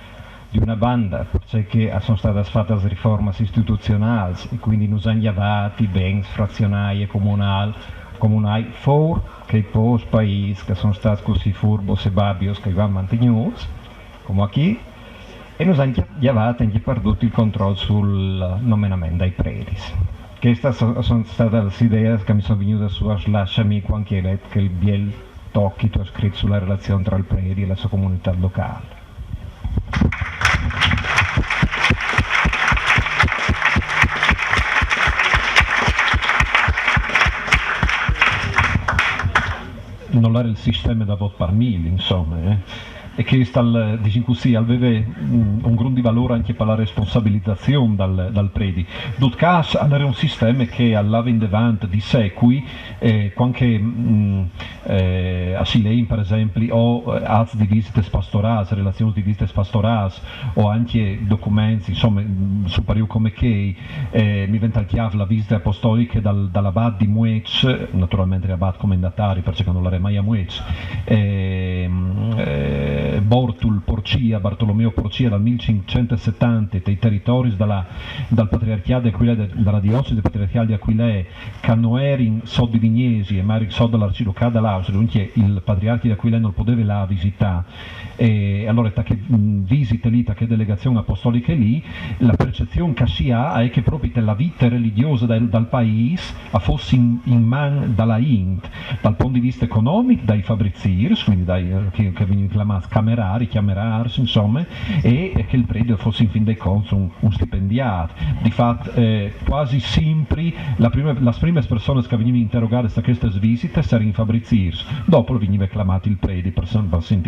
Di una banda, perché sono state fatte riforme istituzionali e quindi non hanno chiavati beni frazionali e comunali fuori che poi paesi che sono stati così furbos e babios che vanno mantenuti, come qui, e noi hanno chiavato e perduto il controllo sul nominamento dei predi. Queste sono state le idee che mi sono venute su lasciami quando ho letto che il biel tocchi tu hai scritto sulla relazione tra il predi e la sua comunità locale. Non era il sistema da voto per mille, insomma, e che diciamo così, aveva un grande valore anche per la responsabilizzazione dal predi. In tutto caso, era un sistema che andava in davanti di secoli, quando a Silein, per esempio, o di visite pastorali, relazioni di visite pastorali, o anche documenti, insomma, superiori come che mi venta al chiave la visita apostolica dall'abbat di Muec, naturalmente l'abbat commendatari, perché non l'era mai a Muec, Bortul Porcia, Bartolomeo Porcia dal 1570 dei territori dal patriarcato di Aquilea, dalla diocesi patriarcale di Aquilea, che non erano sodi vignesi e ma erano sodi dell'arcivescovo dell'Austria, quindi il patriarca di Aquilea non poteva là visitare. E allora che visite lì, che delegazione apostolica lì, la percezione che si ha è che proprio la vita religiosa dal paese fosse in man dalla Int, dal punto di vista economico, dai fabriziers, quindi che venivano chiamati chiamerars, insomma, e che il prete fosse in fin dei conti un stipendiato. Di fatto quasi sempre le prime persone che venivano interrogate da queste visite erano in fabriziers, dopo veniva chiamato il prete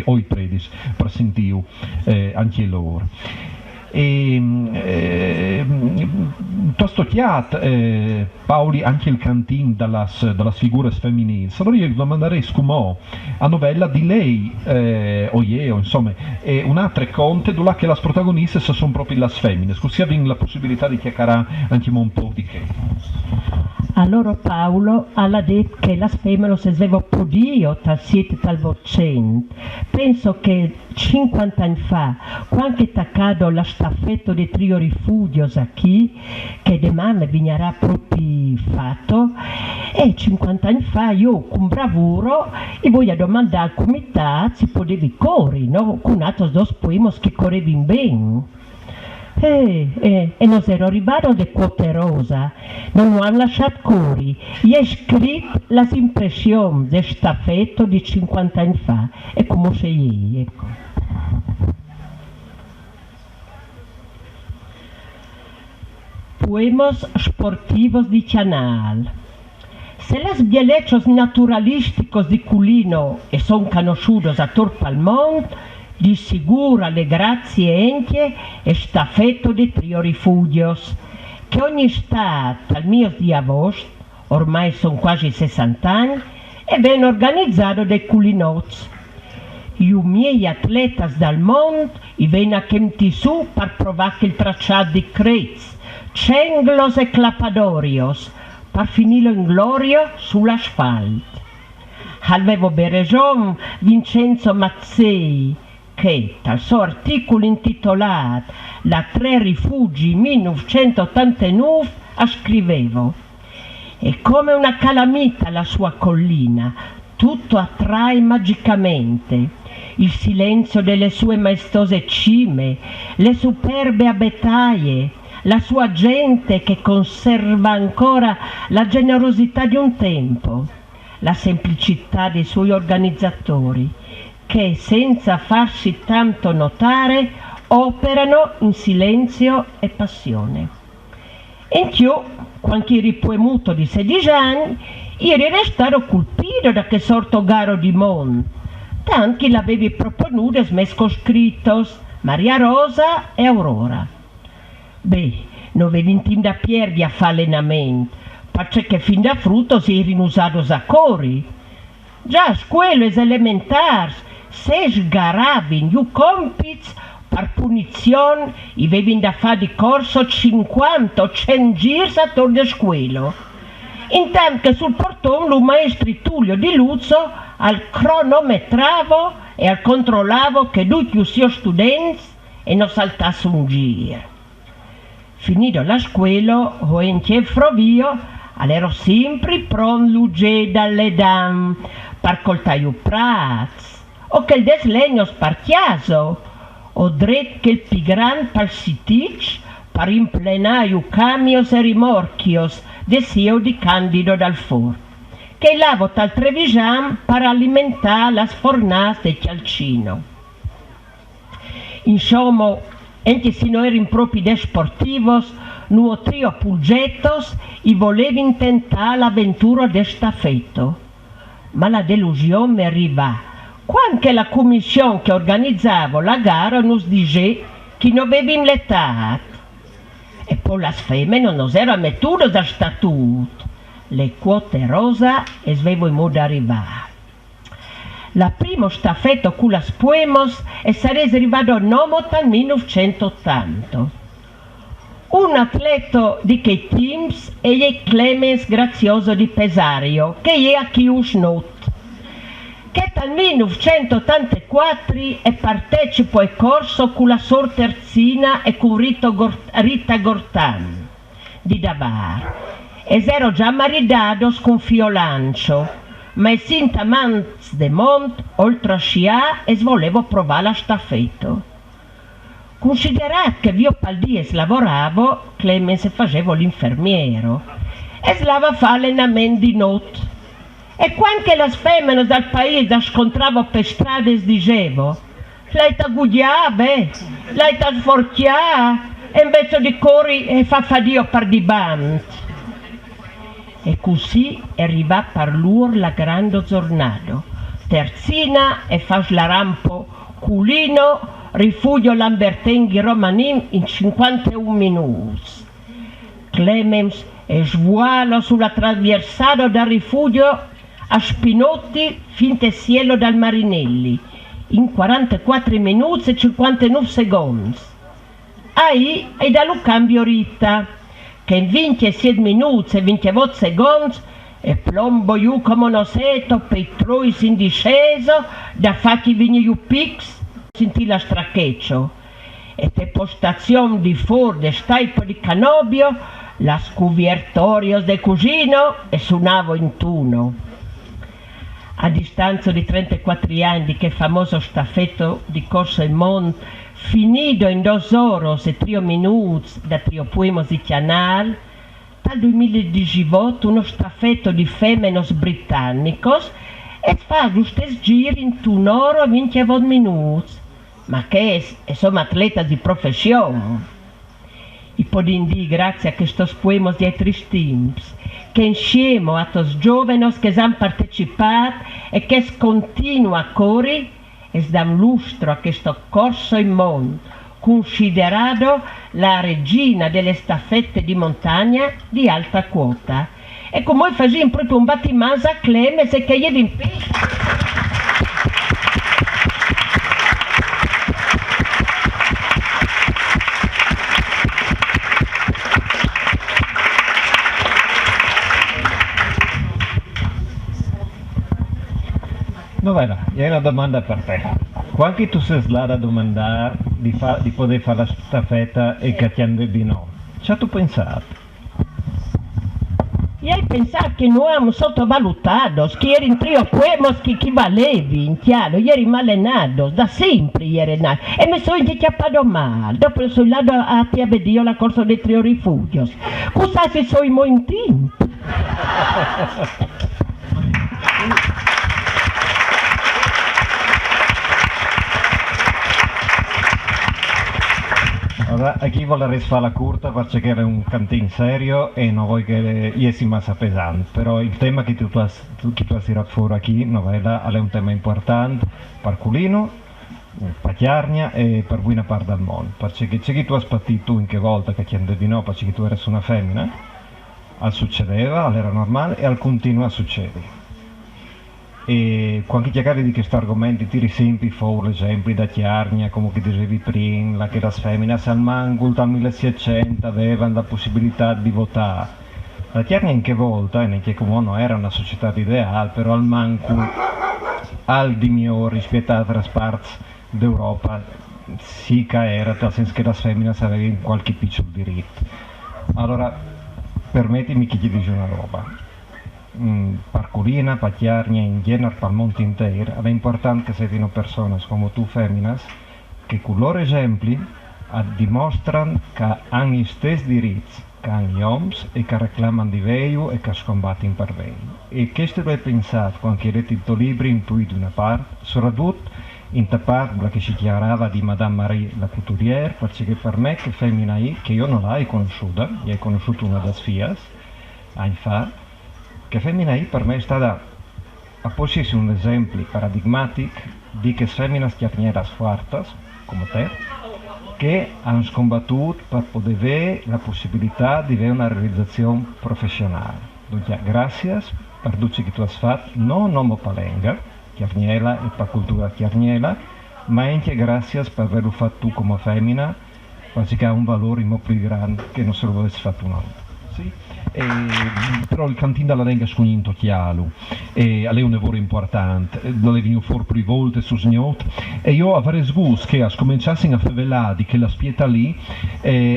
o i preti per sentire anche loro. E tostocchiat Paoli anche il cantin dalle figure femminili. Allora io domanderei scumò a novella di lei o io, insomma, e un'altra conte dove che le protagoniste sono proprio le femmine, così abbiamo la possibilità di chiacchierare anche un po' di che. Allora Paolo ha detto che la femmine si sveva podio tal siete tal vocente. Penso che 50 anni fa, quando è taccato la staffetta di Trio Rifugios a chi, che domani vignerà proprio fatto, e 50 anni fa io con bravuro e voglio domandare al comitato se potevi corri, no? Con altri due poemos che correvi bene. E non ero arrivato de Quote Rosa, non ho lasciato cori, e ho scritto le impressioni del staffetto di 50 anni fa, e come sei, ecco. Poemos sportivos di Canal. Se las bielechos naturalísticos di Culino e son conosciutos a tutto il mondo, di sicuro alle grazie entie e staffetto di trio rifugios, che ogni estate al mio di agosto, ormai sono quasi 60 anni, è ben organizzato dei culinots. I miei atletas dal mondo i vengono chiamati su per provare il tracciato di Crez, cenglos e clapadorios, per finirlo in gloria sull'asfalto. Avevo ben ragione Vincenzo Mazzei, che dal suo articolo intitolato La tre rifugi 1989 scrivevo: è come una calamita la sua collina, tutto attrae magicamente, il silenzio delle sue maestose cime, le superbe abetaie, la sua gente che conserva ancora la generosità di un tempo, la semplicità dei suoi organizzatori, che senza farsi tanto notare operano in silenzio e passione. In più, quando eri muto di 16 anni, eri restato colpito da che sorto garo di mondo, tanto che l'avevi proponuto mescoscritos Maria Rosa e Aurora. Non avevi intim da perdi a fare allenamento, perché fin da frutto si eri usato a cori. Già, quello è elementare, se sgaravi gli compiti per punizione, avevi da fare di corso 50 o 100 giri attorno a scuola. Intanto che sul portone il maestro Tullio Di Luzzo al cronometravo e al controllavo che tutti i suoi studenti e non saltasse un giro. Finito la scuola, o in Frovio, ero sempre pronto dalle dame per coltare i prats, o che il deslegno spartiaso, o dret che il pigran pal sitic per implenare i camios e rimorchios de sio di Candido dal Fort, che lavo tal Trevisan per alimentare las fornas de Cialcino. Insomma, anche se non ero proprio de sportivos, nuo trio pulgettos e volevi intentare l'avventura de staffetto. Ma la delusione mi arriva quando la commissione che organizzava la gara nos dice che non avevi l'età. E poi le femmine non erano mettute da statuto. Le Quote Rosa e svevo in modo arrivare. La prima staffetta con le poemos è sarebbe arrivato a nel 1980. Un atleta di che teams è Clemens Grazioso di Pesario, che è a Chiusnot, che dal 1984 è partecipo al corso con la sua terzina e con Rita Gortan di Davar. E ero già maridato con Fiolancio, ma essendo amanti de Mont, oltre a sciare, e volevo provare la staffetta. Considerato che io paldies lavoravo, Clemens faceva l'infermiero e slava fa allenamento di notte. E quando le femmine dal paese scontravo per strada e dicevo: lei ta gugliabe, lei ta sforchià, e invece di corri e fa fadio per di band. E così arriva per loro la grande giornata. Terzina e fa la rampo Culino, rifugio Lambertenghi Romanin in 51 minuti. Clemens e svualo sulla trasversale dal rifugio a Spinotti finte cielo dal Marinelli in 44 minuti e 59 secondi. Ahí è dallo cambio Rita, che in 27 minuti e 28 secondi e plombo io come non seto per i troi in disceso da fatti vigni io pix sentì la straccheccio e te postazione di fuori de staipo di Canobio la scuviertorios de cugino e suonavo in tuno. A distanza di 34 anni di che famoso staffetto di Corso e Mont Finito in 2 horas e 3 minutos da 3 poemas di canal, dal 2018 uno staffetto di femminos britannicos e fa lo stesso giro in 1 ora e 28 minuti, ma che sono atleta di professione. E podem dire, grazie a questi poemas di altri temps, che insieme a questi giovani che hanno partecipato e che continuano a correre, e danno lustro a questo corso in mondo, considerato la regina delle staffette di montagna di alta quota. E come facciamo proprio un battimento a Clemes e che gli in Novella, io ho una domanda per te. Quando tu sei là a domandare di poter fare la staffetta e che ti hanno di no, ci hai tu pensato? Io ho pensato che noi abbiamo sottovalutato, che eri in trio poemos che chi valevi, in chiaro, eri malenato, da sempre eri nato, e mi sono inchiappato male, dopo sono andato a ti vedere la corsa dei trio rifugios. Cosa si sono i mointini? Allora, a chi vorrei fare la curta perché era un cantin serio e non vuoi che io sia massa pesante, però il tema che tu hai tirato fuori qui, Novella, è un tema importante per Culino, per Chiarnia e per buona parte del mondo, perché c'è chi tu hai spartito tu in che volta che chiede di no, perché tu eri una femmina, al succedeva, era normale e al continua a succedere. E quando chiacchieri di questi argomenti tiri sempre fuori esempi da Chiarnia, come che dicevi prima, che le femmine al Mangul dal 1700 avevano la possibilità di votare. La Chiarnia in che volta, e neanche come non era una società ideale, però al Mangul, al di mio rispetto a altre parti d'Europa, sì che era, nel senso che le femmine avevano qualche piccolo diritto. Allora, permettimi che ti dica una roba. Per Culina, per Chiarnia, in genere per il mondo intero, è importante che siano persone come tu, femminas, che con i loro esempi dimostrano che hanno gli stessi diritti che hanno gli uomini e che reclamano di veio e che scombattono per veio. E questo l'ho pensato quando ho letto il tuo libro in cui di una parte, soprattutto in ta parte che si chiamava di Madame Marie la couturière, perché per me che femmina è, che io non l'ho conosciuta, io ho conosciuto una delle figlie, anni fa, che femmina per me è stata a porsi un esempio paradigmatico di che femmine chiarnieras forti, come te, che hanno combattuto per poter avere la possibilità di avere una realizzazione professionale. Dunque, grazie per tutto che tu hai fatto, non come palenga, chiarniela e per cultura chiarniela, ma anche grazie per averlo fatto tu come femmina, perché ha un valore molto più grande che non se lo avessi fatto un altro. Sì. Però il cantin della Lenga sconinto chiaro e è un lavoro importante, lo è venuto fuori più volte su Sgnot e io avrei sgus che scominciassi a favelare che la spieta lì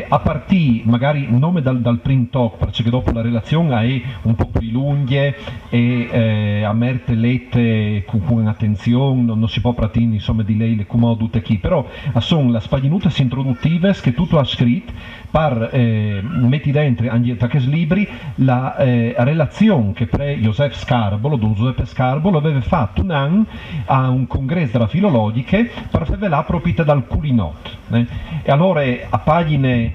a partire magari non dal primo talk, perché dopo la relazione è un po' più lunga e a merte lette con attenzione, non si può pratare insomma di lei le comodute qui, però sono le spagnute introduttive che tutto ha scritto per metti dentro anche tra questi libri la relazione che Joseph Scarbolo, Don Giuseppe Scarbolo, aveva fatto un anno a un congresso della filologica per fare proprio dal Culinot. E allora a pagine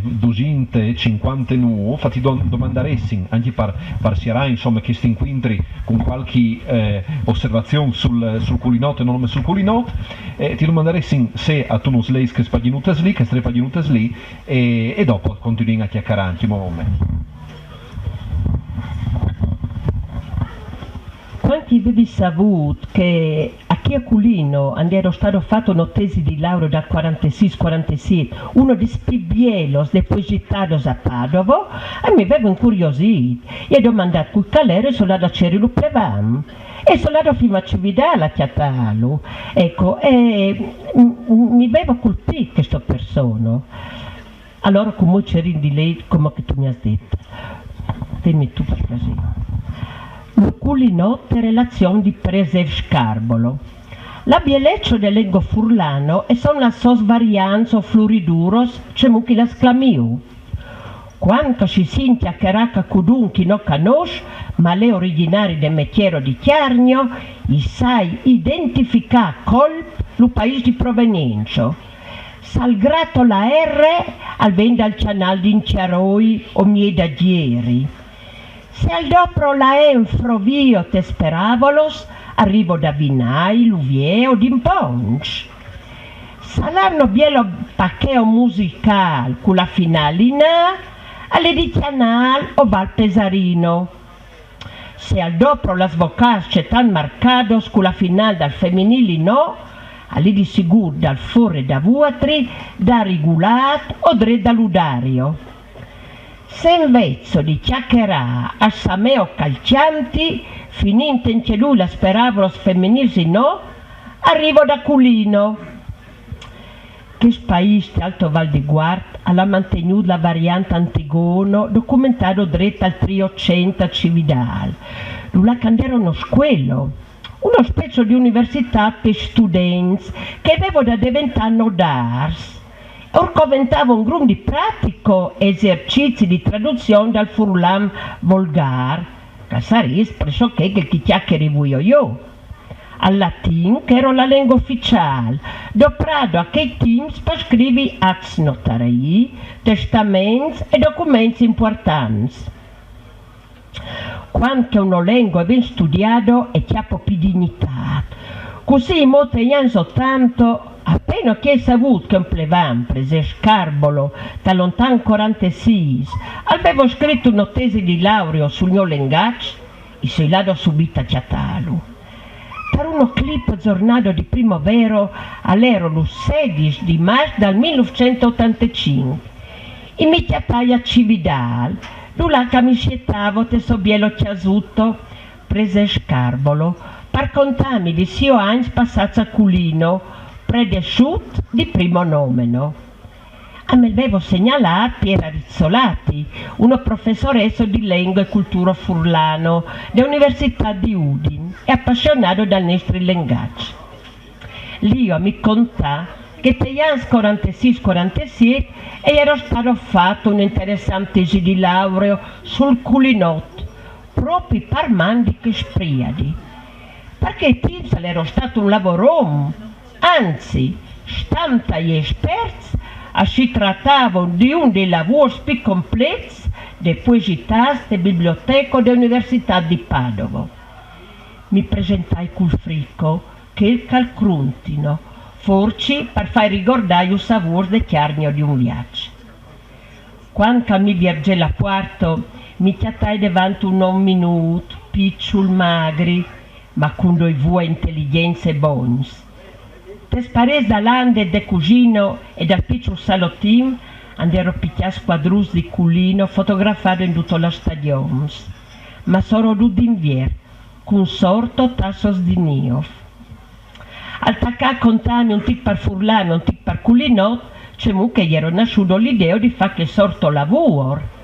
259 fatti domandaressi anche per Sierra insomma questi incontri con qualche osservazione sul Culinot e non sul Culinot ti domandaressi se a tu non sleis che spaginutes lì, che tre paginutes lì e dopo continui a chiacchierare anche un momento. Quanti avevi saputo che a chi a Culino era stato fatto una tesi di laurea dal 46-47, uno di spibielos de poesitados a Padovo, mi aveva incuriosito e ho domandato col calere sono andato a Cerilo Plevam e sono andato fino a Cividale a chiatarlo. Ecco, mi aveva colpito questa persona. Allora come c'eri di lei, come che tu mi hai detto, dimmi tu per così. Il Culinot è relazione di Presev Scarbolo. La bieleccio del lengo furlano e sono las sos varianze o floriduros cemuchi las clamiu. Quando si sinti a caraca cudun chi non conosce, ma le originari del metiero di Chiargno, i sai identificare colp lo paese di provenienza. Salgrato la R al vende al canal di Inciaroi o Miedagieri. Se al dopo la Enfrovio te speravolos, arrivo da Vinai, Louvier o d'Imponch. Saranno bielo paccheo musical con la finalina alle di Canal o Val Pesarino. Se al dopo la svocasce tan marcados con la finale dal femminili no, ali di sicuro dal fore da vuotri, da rigulat o dre da ludario. Se invece di chiacchierare a sameo calcianti, fininte in che lui la speravano femminisi no, arrivo da Culino. Che paese Alto Val di Guard ha mantenuto la variante Antigono documentato dritta al trio 100 Cividal. Lui candero uno squello, uno specie di università per studenti che avevo da diventare d'ars. Orcoventava un gruppo di pratico esercizi di traduzione dal furlan volgar, che saris pressoché che chi chiacchieri io. Al latin, che era la lingua ufficiale, doprado a che teams per scrivere atti notarii, testamenti e documenti importanti. Quando una lingua ben studiata e chiappo più dignità. Così in molti anni 80, appena che saputo che un plevan prese Scarbolo da lontano 46, avevo scritto una tesi di laurea sul mio linguaggio e se l'ho subito a Chiatalu. Per uno clip aggiornato di primavera all'ero lo 16 di marzo del 1985 e mi chiatai a Cividal, dove mi siettavo te so bielo chiasuto prese Scarbolo per contarmi di sio anni passati a Culino predesciut di primo nomeno. A me avevo segnalato Piera Rizzolati, uno professoresso di lingua e cultura furlano dell'Università di Udine e appassionato dal nostro linguaggio. Lio mi contà che negli anni 46-47 era stato fatto un interessante tesi di laurea sul culinot, proprio per mandi che spriadi. Perché Tinsa era stato un lavoro, anzi, stanta gli esperti, si trattava di uno dei lavori più completi delle poesitas della biblioteca dell'Università di Padova. Mi presentai col fricco che il calcruntino, forse per far ricordare il sapore del Chiargno di un viaggio. Quando mi viaggiai a quarto, mi chiatai davanti un minuto, picciol magri, ma con due vuoi intelligenze bons. Tespares da lande de cugino e dal piccolo salottin andero picchiare squadrus di Culino fotografato in tutto lo stadione, ma sono d'invier, con sorto tassos di Niof. Al taccà contami un tic per furlano, un tic per Culinot, c'è mu che gli ero nasciuto l'idea di fare che sorto lavoro.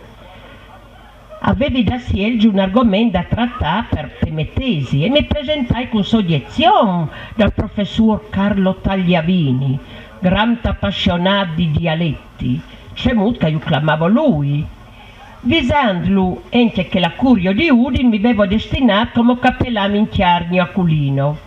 Avevi da sielgi un argomento da trattare per me tesi e mi presentai con soggezione dal professor Carlo Tagliavini, grande appassionato di dialetti, c'è che io clamavo lui. Visandolo anche che la curio di Udine mi avevo destinato come cappellano in Chiargno a Culino.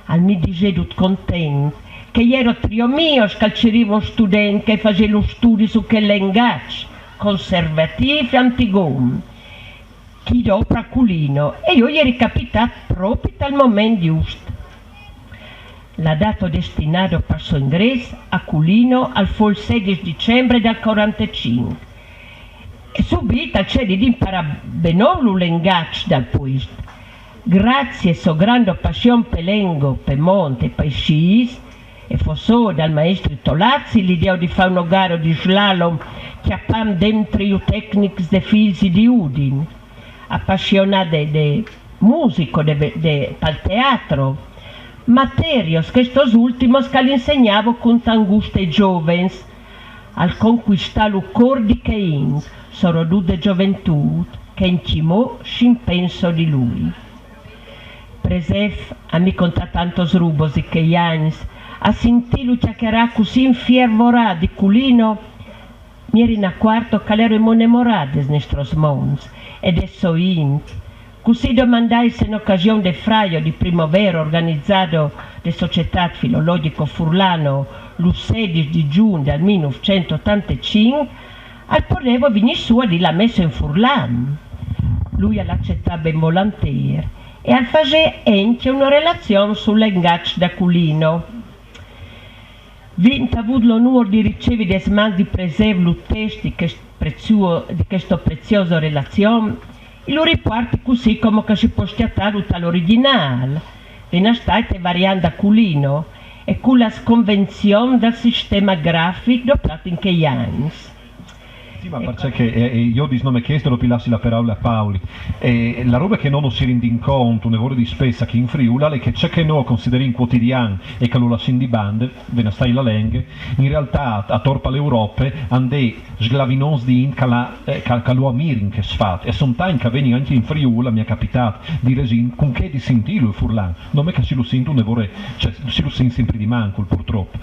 Al mi dicevo contento che ero trio mio scalcerivo un studente che faceva lo studio su che linguaggio conservativo e antigon, chi dopo a Culino, e io gli ero capitato proprio dal momento giusto. La data destinata per suo ingresso a Culino al fu il 16 dicembre del 45 e subito c'è di imparare benone il linguaggio dal posto. Grazie a sua grande passione per lengo, per monte, per scis, e fosse dal maestro Tolazzi l'idea di fare una gara di slalom chiappando dentro i tecnici dei figli di Udine, appassionato di musica, del teatro, materios che estos ultimos che l'insegnavo con tanguste giovani, al conquistare il cuore di Kein, sono due gioventù che intimò scimpenso di lui. Presef a mi conta tantos rubosi che Jans, a sentilo chiacchierà così infiervorà di culino, mi eri in a quarto che l'ero immonemorades nestros mons, ed esso int. Così domandai se in occasione del fraio di primavera organizzato da Società Filologico Furlano il 16 di giugno del 1985, al porevo venire su di la messa in Furlan. Lui l'accettava ben volentieri e al fare anche una relazione sull'engagio da culino. Vinta avuto l'onore di ricevere des mani di preservo il testo di questa preziosa relazione, e lo riporti così come che si può schiattare l'originale, in state variando a culino e con la sconvenzione del sistema grafico dopo in che anni. Sì, ma perché io non mi chiesto, lo pilassi la parola a Paoli. La roba che non si rende in conto, un lavoro di spessa che in Friuli, è che c'è che noi consideriamo quotidiano e che lo lasciamo di bande, ve ne stai la lengua, in realtà a torpa l'Europa hanno sglavinons di in che lo ammirin che si fa. E sono tanti che vengono anche in Friuli, mi è capitato di resin, con che di sentilo il Furlan. Non è che si lo sento un lavoro, cioè si lo sente sempre di manco purtroppo.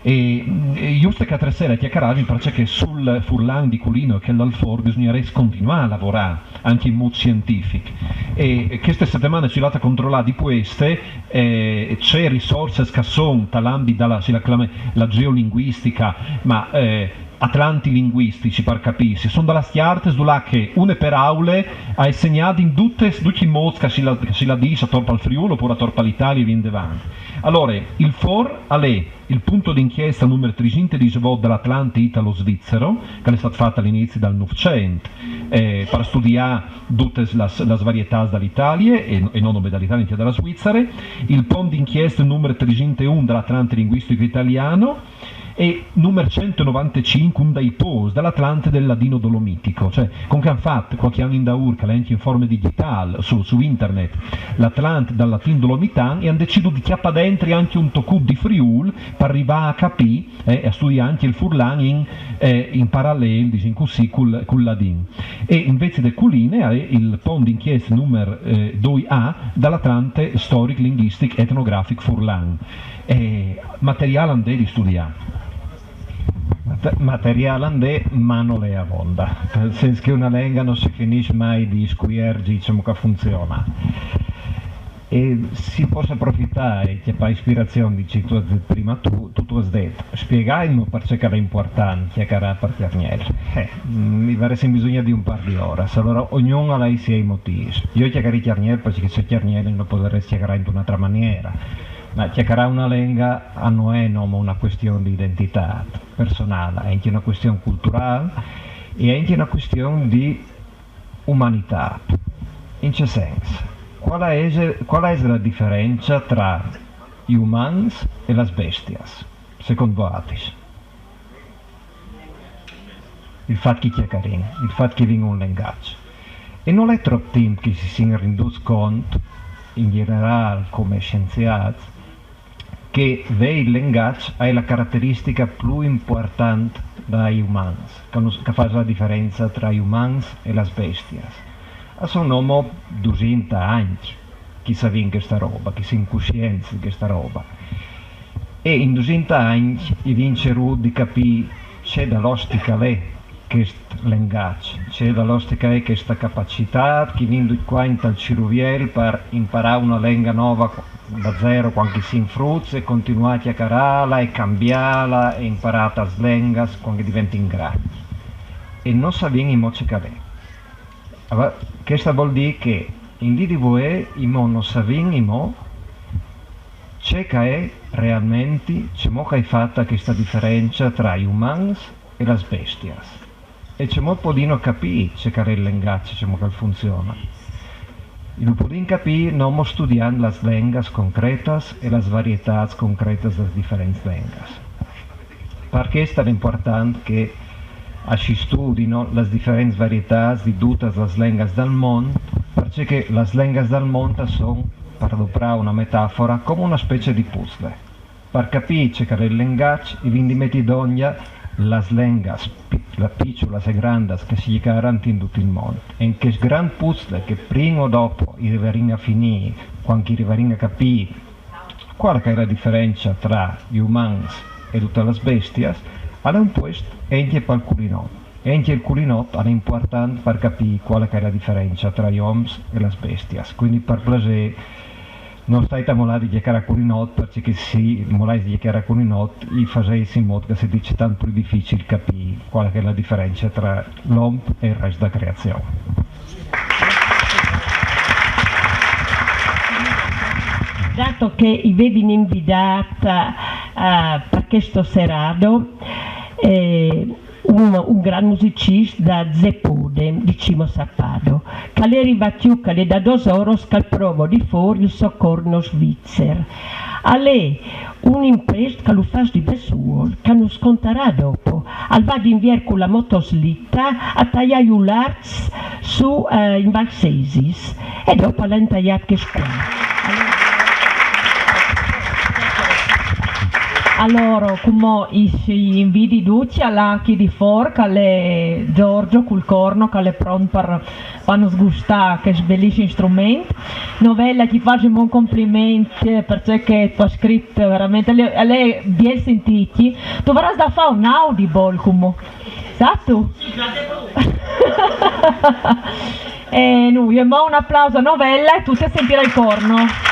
E giusto che a sera chiacchierarmi perché sul Furlan di Culino e che l'Alfor bisognerebbe continuare a lavorare anche in modo scientifico e queste settimane ci lata controllare di queste c'è risorse che sono tal'ambito la geolinguistica ma atlanti linguistici per capirsi sono dalla stiarte che une per aule ha insegnato in tutti i modi che si la dice a torpa al Friuli oppure a torpa all'Italia e via davanti. Allora il FOR è il punto d'inchiesta numero 300 di svolta dell'Atlante italo-svizzero che è stato fatto all'inizio del Novecento per studiare tutte le varietà dall'Italia e non dall'Italia anche dalla Svizzera, il punto d'inchiesta numero 301 dell'Atlante linguistico italiano e numero 195 un dai post dall'Atlante del ladino dolomitico, cioè con che hanno fatto qualche anno in daur che anche in forma digitale su internet l'Atlante dal latino dolomitan e hanno deciso di chiappare dentro anche un tocub di Friul per arrivare a capire e a studiare anche il Furlan in parallelo diciamo così col ladino e invece del Culine è il pont d'inchiesta numero 2A dall'Atlante Storic Linguistic Ethnographic Furlan materiale andè di studiare materiale andè ma non è a vonda, nel senso che una lingua non si finisce mai di squiergi diciamo che funziona e si può approfittare che per ispirazione dici tu prima tu hai detto spiegarmi perché è importante che era per chiarniere mi pare che bisogna di un par di ore allora ognuno ha i suoi motivi io chiacchiere chiarniere perché se chiarniere non potrei chiacchierare in un'altra maniera ma chiacchierare una lingua non è una questione di identità personale, è anche una questione culturale e anche una questione di umanità. In che senso? Qual è la differenza tra gli umani e le bestie, secondo voi? Il fatto che chiacchierino, il fatto che venga un linguaggio. E non è troppo tempo che si sia renduto conto, in generale come scienziati, che il linguaggio è la caratteristica più importante dai umani, che fa la differenza tra gli umani e le bestie. Sono 200 anni che sa vince questa roba, che si incoscienza di questa roba. E in 200 anni i vincerò di capire c'è dall'ostica lì questo linguaggio, c'è dall'ostica lì questa capacità che viene qua in tal ciruviel per imparare una lingua nuova da zero quando si infruzza e continuare a chiacchierarla e cambiarla e imparare le lingue quando diventa in grande. E non sa viene in modo che allora, questo vuol dire che in DDVE non sa viene in modo c'è che è realmente c'è mo che è fatta questa differenza tra gli umani e le bestie e c'è mo podino capire c'è che è il linguaggio c'è mo che funziona lo podino capire non studiando le lingue concrete e le varietà concrete delle differenti lingue perché è tanto importante che si studino le differenti varietà di tutte le lingue del mondo perché le lingue del mondo sono per adoperare una metafora, come una specie di puzzle. Per capire che è il linguaggio, i vindi metti d'ogna las lengas, la picciolas e grandas che si chiaranno in tutto il mondo. E in che gran puzzle che prima o dopo arriveremo a finire, quando arriveremo a capire qual è la differenza tra gli umani e tutte le bestie, è un posto anche per il culinotto. E anche il culinotto è importante per capire qual è la differenza tra gli uomini e le bestie. Quindi per piacere non stai molati di chiacchiere a culinotto, perché se molai di chiacchiere a culinotto, gli facessi in modo che si dice tanto più difficile capire qual è la differenza tra l'uomo e il resto della creazione. Dato che i avevi invitata per questo serado, un gran musicista da Zepode, di Cimo Sappado, che è arrivato che da 2 ore che provo di fuori il soccorno svizzero. È un'impresa che lo fa di Besuol, che non sconterà dopo. Al va di inviare con la motoslitta a tagliare gli arts su in Valsesis e dopo l'ha tagliato che scuola. Allora, come i invidi tutti all'acchi di forca, alle Giorgio col corno che è pronto per farnos gustare che bellissimo strumento. Novella ti faccio un buon complimento perché tu hai scritto veramente, a lei bien sentiti. Tu verrai da fare un audible come, esatto? E noi, un applauso a Novella e tutti a sentire il corno.